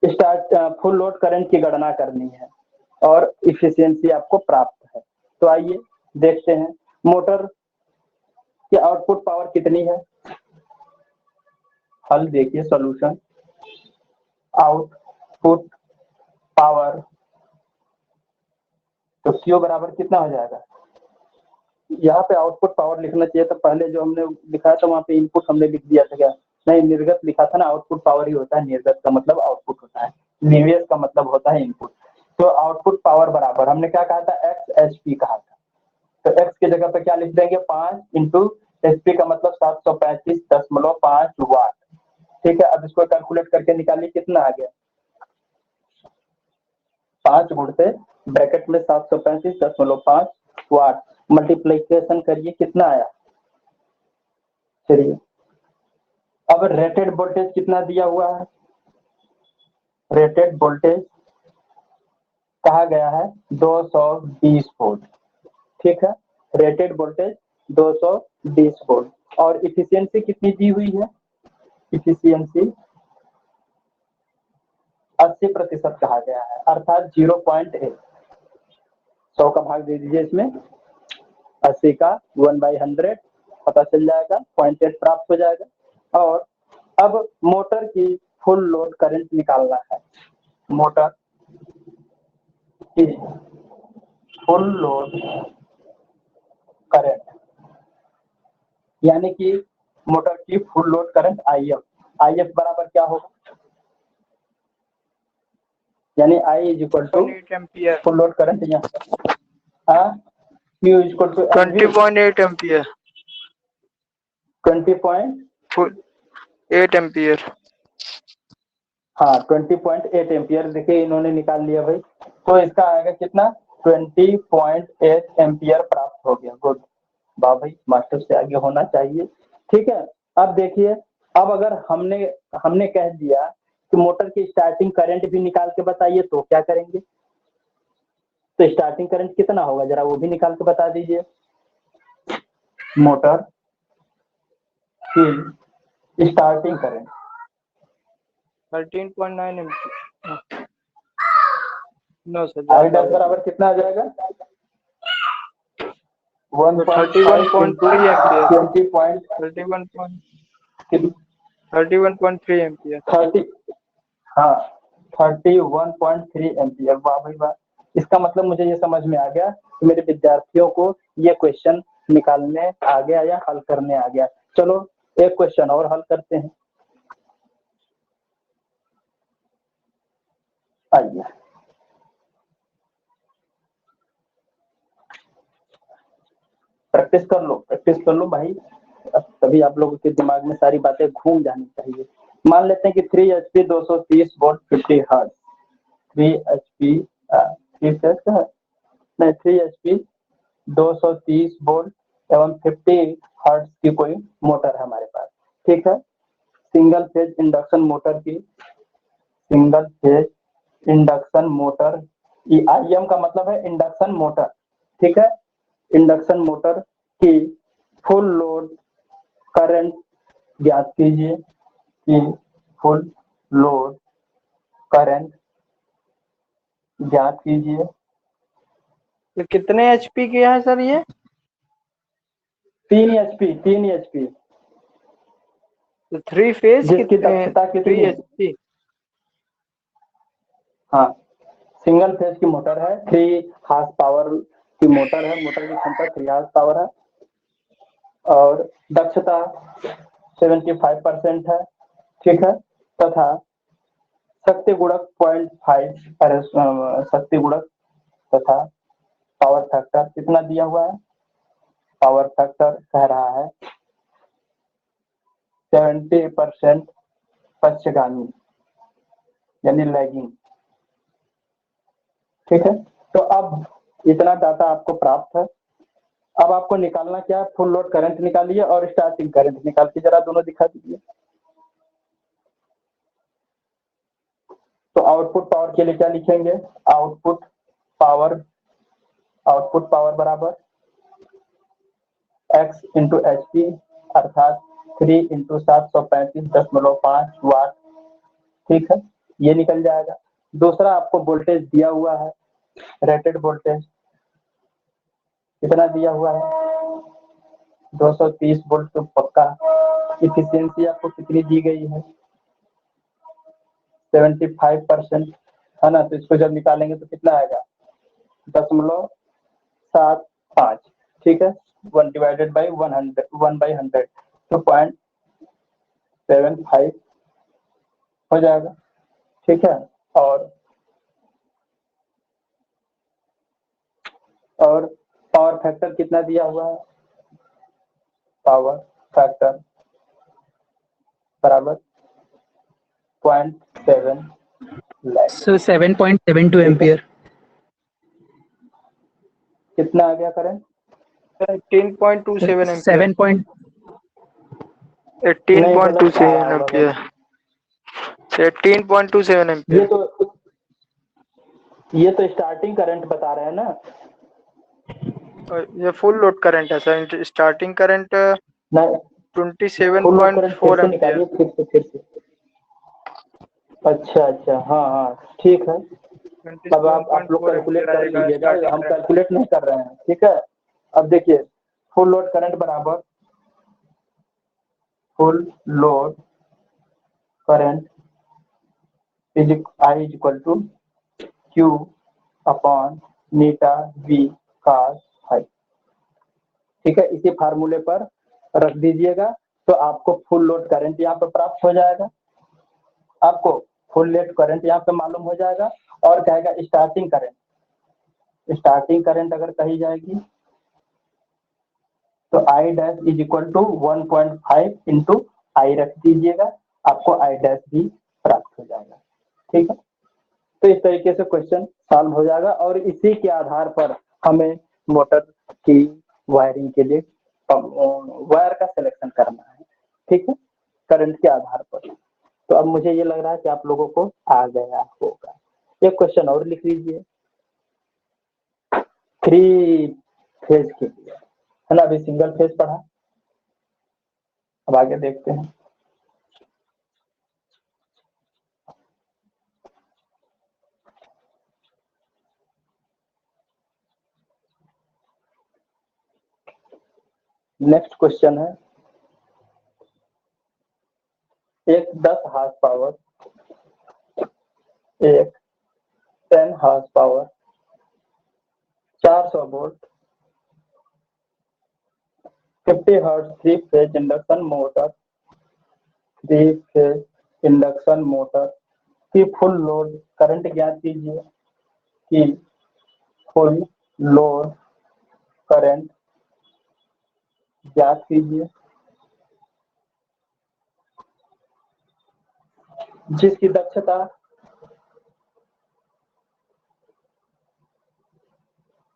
स्टार्ट फुल लोड करंट की गणना करनी है और इफिशियंसी आपको प्राप्त है। तो आइए देखते हैं मोटर की आउटपुट पावर कितनी है। हल देखिए, सॉल्यूशन, आउटपुट पावर तो क्यू बराबर कितना हो जाएगा। यहाँ पे आउटपुट पावर लिखना चाहिए, तो पहले जो हमने लिखा था वहाँ पे इनपुट हमने लिख दिया था क्या, नहीं निर्गत लिखा था ना, आउटपुट पावर ही होता है, निर्गत का मतलब आउटपुट होता है, निवेश का मतलब होता है इनपुट। तो आउटपुट पावर बराबर हमने क्या कहा था, एक्स एच पी कहा था, तो एक्स की जगह पे क्या लिख देंगे 5 इंटू एच पी का मतलब 735.5 वाट, ठीक है। अब इसको कैलकुलेट करके निकालिए कितना आ गया, 5 गुणते ब्रैकेट में 735.5 वाट, मल्टीप्लीकेशन करिए कितना आया। चलिए अब रेटेड वोल्टेज कितना दिया हुआ है, रेटेड वोल्टेज कहा गया है 220 वोल्ट, ठीक है, रेटेड वोल्टेज 220 वोल्ट, और इफिशियंसी कितनी दी हुई है, इफिशियंसी 80% कहा गया है, अर्थात 0.8, 100 का भाग दे दीजिए इसमें, 80 का 1/100 पता चल जाएगा, 0.8 प्राप्त हो जाएगा। और अब मोटर की फुल लोड करंट निकालना है, मोटर की फुल लोड करंट, यानी कि मोटर की full load current IF, IF बराबर क्या होगा, यानी I is equal to 8 ampere, full load current, यहाँ Q is equal to 20.8 ampere, 20.8 ampere. हाँ 20.8 एम्पियर, देखिए इन्होंने निकाल लिया भाई, तो इसका आएगा कितना 20.8 एम्पियर प्राप्त हो गया। गुड, वाह भाई, मास्टर से आगे होना चाहिए, ठीक है। अब देखिए, अब अगर हमने कह दिया कि मोटर की स्टार्टिंग करंट भी निकाल के बताइए तो क्या करेंगे, तो स्टार्टिंग करंट कितना होगा जरा वो भी निकाल के बता दीजिए। मोटर की starting current 13.9 ampere. No sir, I ज्यादा डैश हो बराबर कितना आ जाएगा? तो 31.3 एम्पीयर। 31.3 एम्पीयर। 30, हाँ 31.3 एम्पीयर। वाह भाई वाह, इसका मतलब मुझे ये समझ में आ गया कि मेरे विद्यार्थियों को ये क्वेश्चन निकालने आ गया या हल करने आ गया। चलो एक क्वेश्चन और हल करते हैं। आइए, प्रैक्टिस कर लो भाई, तभी आप लोगों के दिमाग में सारी बातें घूम जानी चाहिए। मान लेते हैं कि 3 HP 230 volt 50 hertz, 3 HP 3 HP 230 volt एवं 50 हर्ट्ज की कोई मोटर है हमारे पास, ठीक है। Single phase induction motor, IM का मतलब है इंडक्शन मोटर, ठीक है। इंडक्शन मोटर की फुल लोड करंट ज्ञात कीजिए कि फुल लोड करंट ज्ञात कीजिए। तो कितने HP के है सर ये? 3 HP। तो 3 फेज जिसकी दक्षता 3 कितनी? HP। हाँ, सिंगल फेज की मोटर है, 3 हार्स पावर की मोटर है, मोटर की क्षमता 3 हार्स पावर है और दक्षता 75% है, ठीक है। तथा शक्ति गुणक 0.5 शक्ति गुणक तथा पावर फैक्टर कितना दिया हुआ है? पावर फैक्टर कह रहा है 70% पश्चगामी यानी लैगिंग, ठीक है। तो अब इतना डाटा आपको प्राप्त है। अब आपको निकालना क्या है? फुल लोड करंट निकालिए और स्टार्टिंग करंट निकाल के जरा दोनों दिखा दीजिए। तो आउटपुट पावर के लिए क्या लिखेंगे? आउटपुट पावर बराबर x इंटू एच पी अर्थात 3 इंटू 735.5 वाट, ठीक है, ये निकल जाएगा। दूसरा आपको वोल्टेज दिया हुआ है, रेटेड वोल्टेज कितना दिया हुआ है? 230 वोल्ट तो पक्का। इफिशियंसी आपको कितनी दी गई है? 75% है ना। तो इसको जब निकालेंगे तो कितना आएगा? 0.75, ठीक है। 1 डिवाइडेड बाई 1/100 तो 0.75 हो जाएगा, ठीक है। और पावर फैक्टर कितना दिया हुआ है? पावर फैक्टर बराबर 0.7 लैख। So 7.72 ampere. कितना आ गया current? 18.27 ampere. 7 point 18.27 ampere. 18.27 ampere. ये तो स्टार्टिंग करंट बता रहे हैं ना। ये फुल लोड करंट है सर। स्टार्टिंग करंट नहीं, फुल लोड करंट फिर 27.4 से एम्पीयर। निकालिए, फिर से। अच्छा, हाँ ठीक है। अब आप लोग 27.4 कैलकुलेट एम्पीयर कर आएगा लीजिएगा, स्टार्टिंग हम करंट। कैलकुलेट नहीं कर रहे हैं, ठीक है। अब देखिए, फुल लोड करंट बराबर full load current I equal to Q upon मीटा V cos फाई, ठीक है। इसी फार्मूले पर रख दीजिएगा तो आपको फुल लोड करंट यहाँ पर प्राप्त हो जाएगा। आपको फुल लोड करंट यहाँ पे मालूम हो जाएगा और कहेगा स्टार्टिंग करंट अगर कही जाएगी तो I dash is equal to 1.5 into I रख दीजिएगा, आपको I डैश भी प्राप्त हो जाएगा, ठीक है। तो इस तरीके से क्वेश्चन सॉल्व हो जाएगा और इसी के आधार पर हमें मोटर की वायरिंग के लिए वायर का सिलेक्शन करना है, ठीक है, करंट के आधार पर। तो अब मुझे ये लग रहा है कि आप लोगों को आ गया होगा। एक क्वेश्चन और लिख लीजिए 3 फेज के लिए, है ना। अभी सिंगल फेज पढ़ा, अब आगे देखते हैं। नेक्स्ट क्वेश्चन है, एक 10 हार्स पावर, एक 10 horse power, 400 volt, 50 hertz 3 phase induction motor, 3 phase induction motor की फुल लोड करंट ज्ञात कीजिए, कि फुल लोड करंट ज्ञात कीजिए, जिसकी दक्षता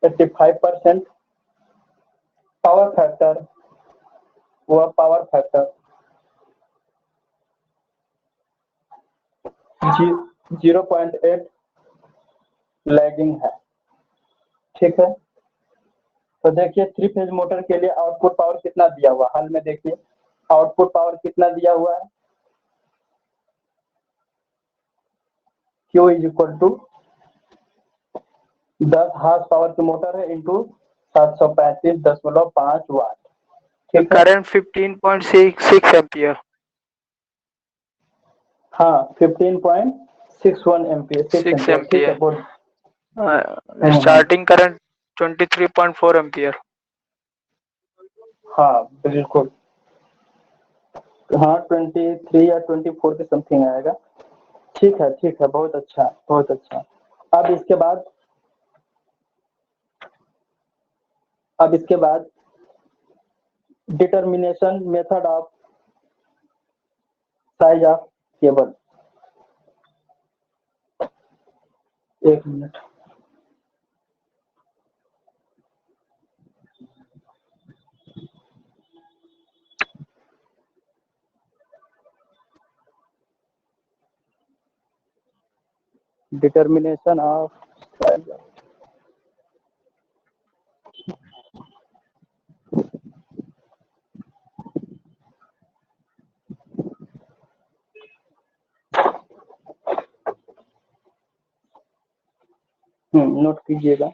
85%, पावर फैक्टर व पावर फैक्टर 0.8 लैगिंग है। ठीक है, तो देखिए 3 फेज मोटर के लिए आउटपुट पावर कितना दिया हुआ, हाल में देखिए आउटपुट पावर कितना दिया हुआ है, Q is equal to 10 horse power की मोटर है इंटू 735.5 वाट। ठीक है, करंट 15.66 एम्पियर। हाँ 15.61 एम्पियर, 6 6 एम्पियर। ठीक है, एम्पियर। बोल। Starting current 23.4 ampere. हाँ बिल्कुल, हाँ 23 या 24 के समथिंग आएगा। ठीक है, ठीक है, बहुत अच्छा, बहुत अच्छा। अब इसके बाद determination method of size of cable. एक minute, determination of size of, note कीजिएगा।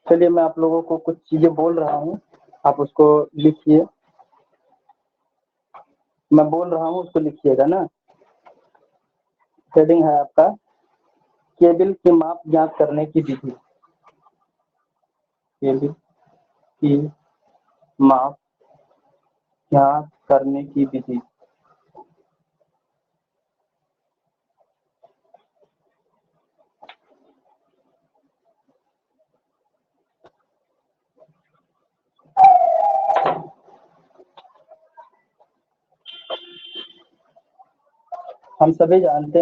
चलिए मैं आप लोगों को कुछ चीजें बोल रहा हूँ, आप उसको लिखिए। मैं बोल रहा हूँ उसको लिखिएगा ना। हेडिंग है आपका, केबल की माप ज्ञात करने की विधि। केबल की माप ज्ञात करने की विधि। हम सभी जानते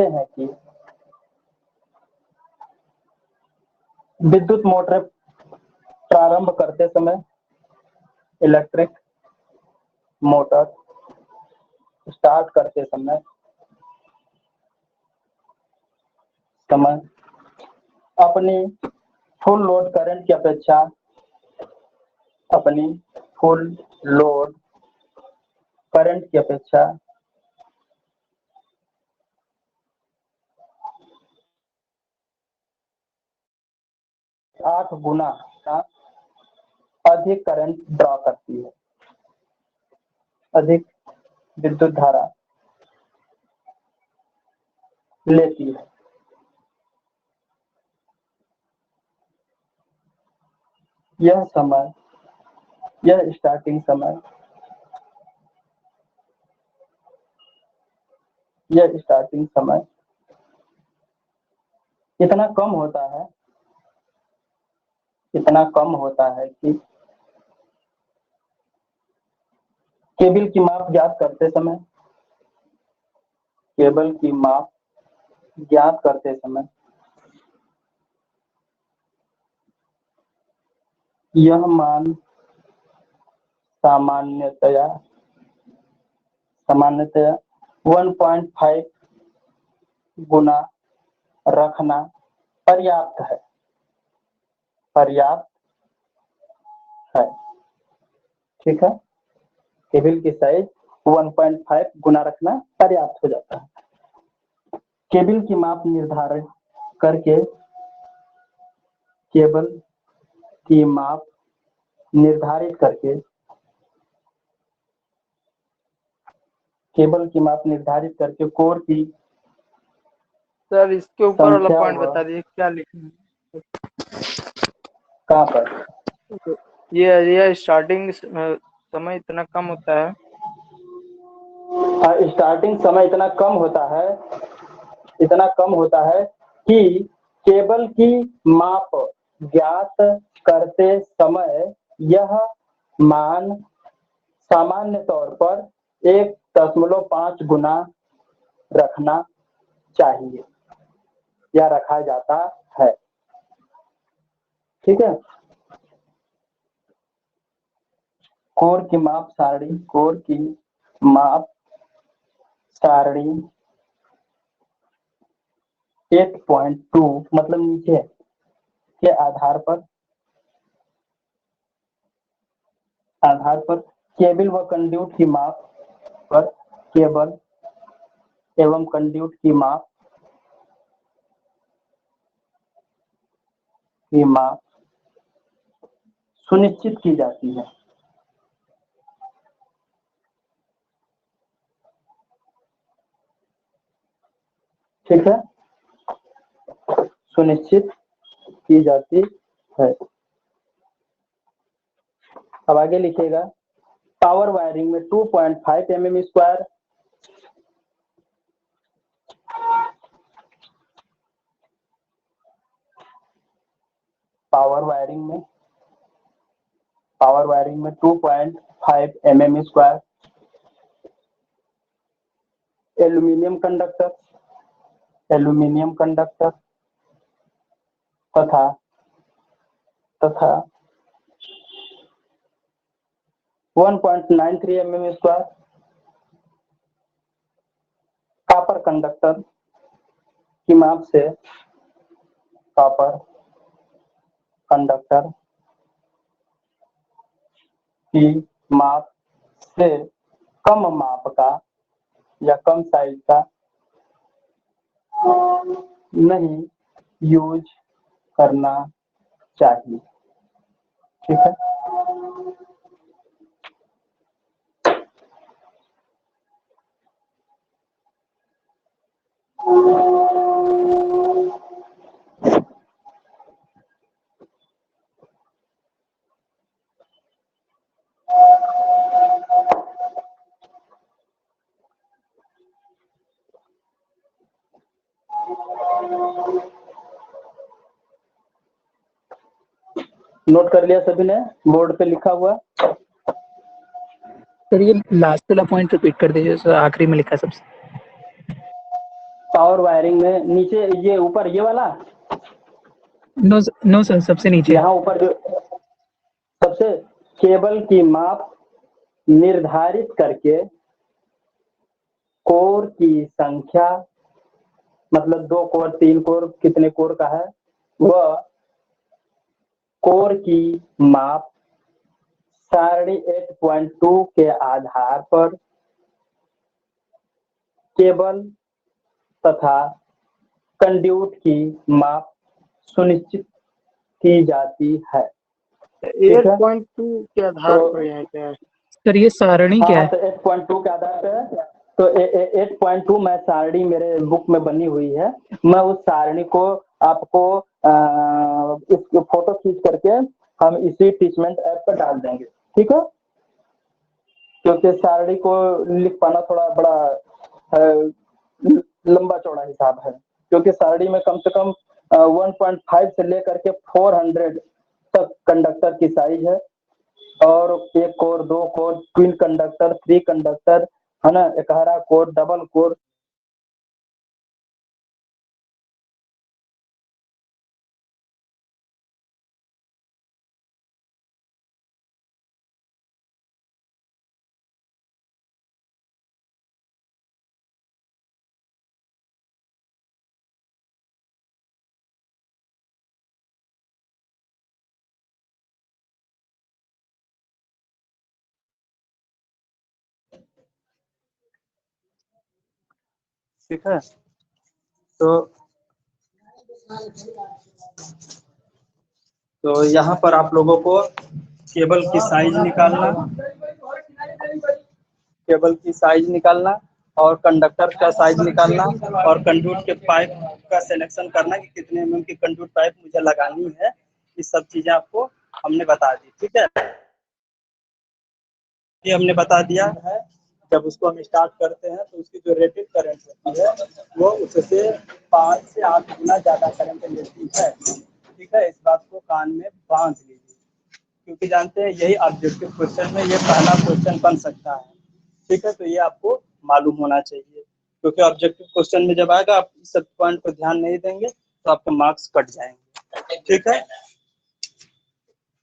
हैं कि विद्युत मोटर प्रारंभ करते समय, इलेक्ट्रिक मोटर स्टार्ट करते समय अपनी फुल लोड करंट की अपेक्षा, अपनी फुल लोड करंट की अपेक्षा 8 गुना अधिक करंट ड्रॉ करती है, अधिक विद्युत धारा लेती है। यह स्टार्टिंग समय इतना कम होता है इतना कम होता है कि केबल की माप ज्ञात करते समय यह मान सामान्यतया 1.5 गुना रखना पर्याप्त है। ठीक है, केबल की साइज 1.5 गुना रखना पर्याप्त हो जाता है। केबल की माप निर्धारित करके केबल की माप निर्धारित करके कोर की सर इसके ऊपर वाला संख्या पॉइंट व बता दीजिए क्या लिखना है। कहाँ पर ये स्टार्टिंग समय इतना कम होता है, स्टार्टिंग समय इतना कम होता है कि केबल की माप ज्ञात करते समय यह मान सामान्य तौर पर 1.5 गुना रखना चाहिए या रखा जाता है। ठीक है, कोर की माप सारणी 8.2 मतलब नीचे के आधार पर केबल व कंड्यूट की माप पर केबल एवं कंड्यूट की माप सुनिश्चित की जाती है। ठीक है, सुनिश्चित की जाती है। अब आगे लिखिएगा, पावर वायरिंग में 2.5 mm स्क्वायर पावर वायरिंग में 2.5 mm स्क्वायर एल्यूमिनियम कंडक्टर तथा 1.93 mm स्क्वायर कॉपर कंडक्टर की माप से कॉपर कंडक्टर की माप से कम माप का या कम साइज का नहीं यूज करना चाहिए। ठीक है, नोट कर लिया सभी ने, बोर्ड पे लिखा हुआ। सर ये लास्ट वाला पॉइंट रिपीट कर दीजिए सर, आखिरी में लिखा सबसे। पावर वायरिंग में नीचे ये ऊपर ये वाला नो सर, सबसे नीचे यहाँ ऊपर जो सबसे केबल की माप निर्धारित करके कोर की संख्या मतलब 2 कोर 3 कोर कितने कोर का है वह कोर की माप सारणी 8.2 के आधार पर केबल तथा कंड्यूट की माप सुनिश्चित की जाती है। 8.2 के आधार पर यहाँ क्या है सर, ये सारणी क्या है? तो 8.2 के आधार पे तो 8.2 मैं सारणी मेरे बुक में बनी हुई है, मैं उस सारणी को आपको इस फोटो खींच करके हम इसी टीचमेंट ऐप पर डाल देंगे। ठीक है, क्योंकि सारणी को लिख पाना थोड़ा बड़ा लंबा चौड़ा हिसाब है, क्योंकि सारणी में कम से कम 1.5 से लेकर के 400 तक कंडक्टर की साइज है, और एक कोर, दो core, twin conductor, three conductor, है ना, एकहरा कोर, डबल कोर। ठीक है, तो यहाँ पर आप लोगों को केबल की साइज निकालना, केबल की साइज निकालना और कंडक्टर का साइज निकालना और कंडक्ट के पाइप का सिलेक्शन करना कि कितने mm की कंडक्ट पाइप मुझे लगानी है। ये सब चीजें आपको हमने बता दी। ठीक है, ये हमने बता दिया है। जब उसको हम स्टार्ट करते हैं तो उसकी जो रेटेड करंट होती है वो उससे 5 से 8 गुना ज्यादा करंट लेती है। ठीक है, इस बात को कान में बांध लीजिए, क्योंकि जानते हैं यही ऑब्जेक्टिव क्वेश्चन में ये पहला क्वेश्चन बन सकता है। ठीक है, तो ये आपको मालूम होना चाहिए, क्योंकि ऑब्जेक्टिव क्वेश्चन में जब आएगा आप इस सब पॉइंट को ध्यान नहीं देंगे तो आपके मार्क्स कट जाएंगे। ठीक है,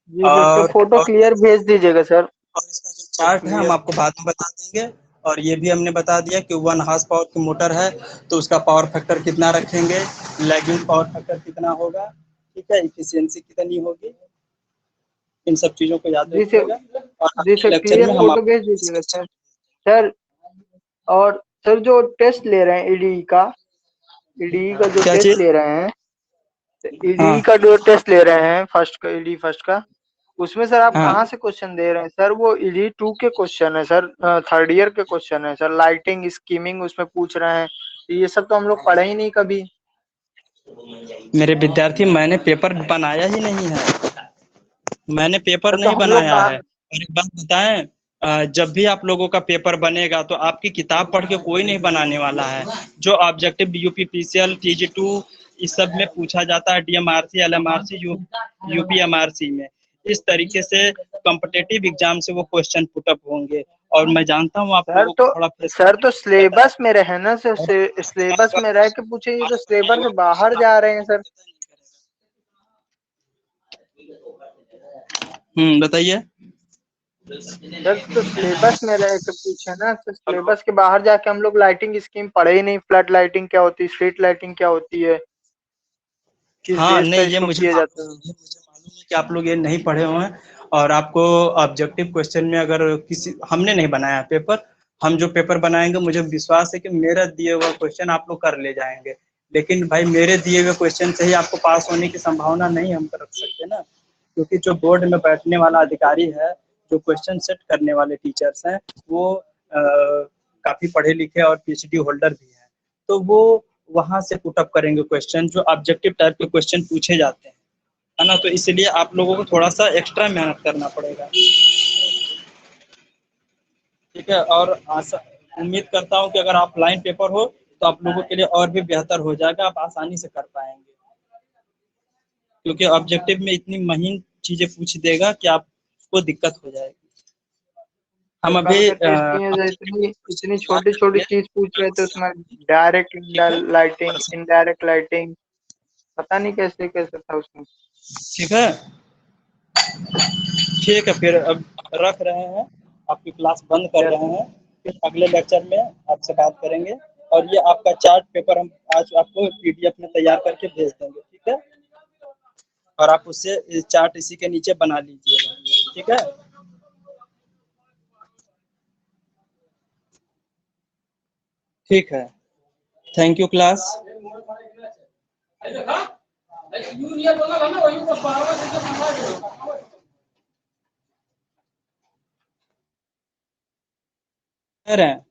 जी सर, तो फोटो क्लियर भेज दीजिएगा सर। और इसका जो चार्ट है हम आपको बाद में बता देंगे। और ये भी हमने बता दिया कि 1 हार्स पावर की मोटर है तो उसका पावर फैक्टर कितना रखेंगे, लैगिंग पावर फैक्टर कितना होगा, ठीक है, इफिशियंसी कितनी होगी, इन सब चीजों को याद जी सर, रखिएगा। और जी अगले सर, लेक्चर क्लियर में हम फोटो भेज दीजिएगा सर। सर, और सर जो टेस्ट ले रहे हैं ईडी का जो क्या टेस्ट चीज? ले रहे हैं, ईडी हाँ का जो टेस्ट ले रहे हैं फर्स्ट का, ईडी फर्स्ट का, उसमें सर आप हाँ, कहाँ से क्वेश्चन दे रहे हैं सर? वो ईडी 2 के क्वेश्चन है सर, थर्ड ईयर के क्वेश्चन है सर। लाइटिंग स्कीमिंग उसमें पूछ रहे हैं, ये सब तो हम लोग पढ़े ही नहीं कभी। मेरे विद्यार्थी मैंने पेपर बनाया ही नहीं है, मैंने पेपर सर तो नहीं हम लोग बनाया कहाँ? है। और एक बात बताएं, जब भी आप लोगों का पेपर बनेगा तो आपकी किताब पढ़ के कोई नहीं बनाने वाला है। जो ऑब्जेक्टिव यूपीपीसीएल TG2 इस सब में पूछा जाता है, DMRC LMRC यूपीएमआरसी में, इस तरीके से कॉम्पिटिटिव एग्जाम से वो क्वेश्चन पुटअप होंगे। और मैं जानता हूँ आप सर लोगों को तो थोड़ा सर तो फ्रस्ट्रेशन रहता है। सिलेबस में रहे ना सर, सिलेबस में रह के पूछे, ये तो सिलेबस से बाहर जा रहे हैं सर। बताइए। सर तो सिलेबस में रह के पूछे ना सर, सिलेबस के बाहर जाके हम लोग लाइटिंग स्कीम पढ़े ही नहीं। फ्लड लाइटिंग क्या होती है, स्ट्रीट लाइटिंग क्या होती है, किस हाँ बेस नहीं, पे ये इसको मुझे किया मालूम जाता है, है? ये मुझे मालूम है कि आप लोग ये नहीं पढ़े हुए हैं। और आपको ऑब्जेक्टिव क्वेश्चन में अगर किसी, हमने नहीं बनाया पेपर, हम जो पेपर बनाएंगे मुझे विश्वास है कि मेरा दिए हुआ क्वेश्चन आप लोग कर ले जाएंगे। लेकिन भाई मेरे दिए हुए क्वेश्चन से ही आपको पास होने की संभावना नहीं हम रख सकते ना, क्योंकि जो बोर्ड में बैठने वाला अधिकारी है, जो क्वेश्चन सेट करने वाले टीचर्स हैं, वो काफी पढ़े लिखे और PhD होल्डर भी हैं। तो वो वहां से पुटअप करेंगे क्वेश्चन, जो ऑब्जेक्टिव टाइप के क्वेश्चन पूछे जाते हैं, है ना। तो इसलिए आप लोगों को थोड़ा सा एक्स्ट्रा मेहनत करना पड़ेगा। ठीक है, और आशा उम्मीद करता हूँ कि अगर ऑफलाइन पेपर हो तो आप लोगों के लिए और भी बेहतर हो जाएगा, आप आसानी से कर पाएंगे, क्योंकि ऑब्जेक्टिव में इतनी महीन चीजें पूछ देगा कि आपको दिक्कत हो जाएगी। हम तो अभी कल का टेस्ट दिए थे, इतनी इतनी छोटी छोटी चीज पूछ रहे थे उसमें, डायरेक्ट लाइटिंग, इनडायरेक्ट लाइटिंग, पता नहीं कैसे कैसे था उसमें। ठीक है, ठीक है, फिर अब रख रहे हैं, आपकी क्लास बंद कर यस। रहे हैं, फिर अगले लेक्चर में आपसे बात करेंगे। और ये आपका चार्ट पेपर हम आज आपको PDF में तैयार करके भेज देंगे। ठीक है, और आप उससे चार्ट इसी के नीचे बना लीजिएगा। ठीक है, ठीक है, थैंक यू क्लास। कह रहे हैं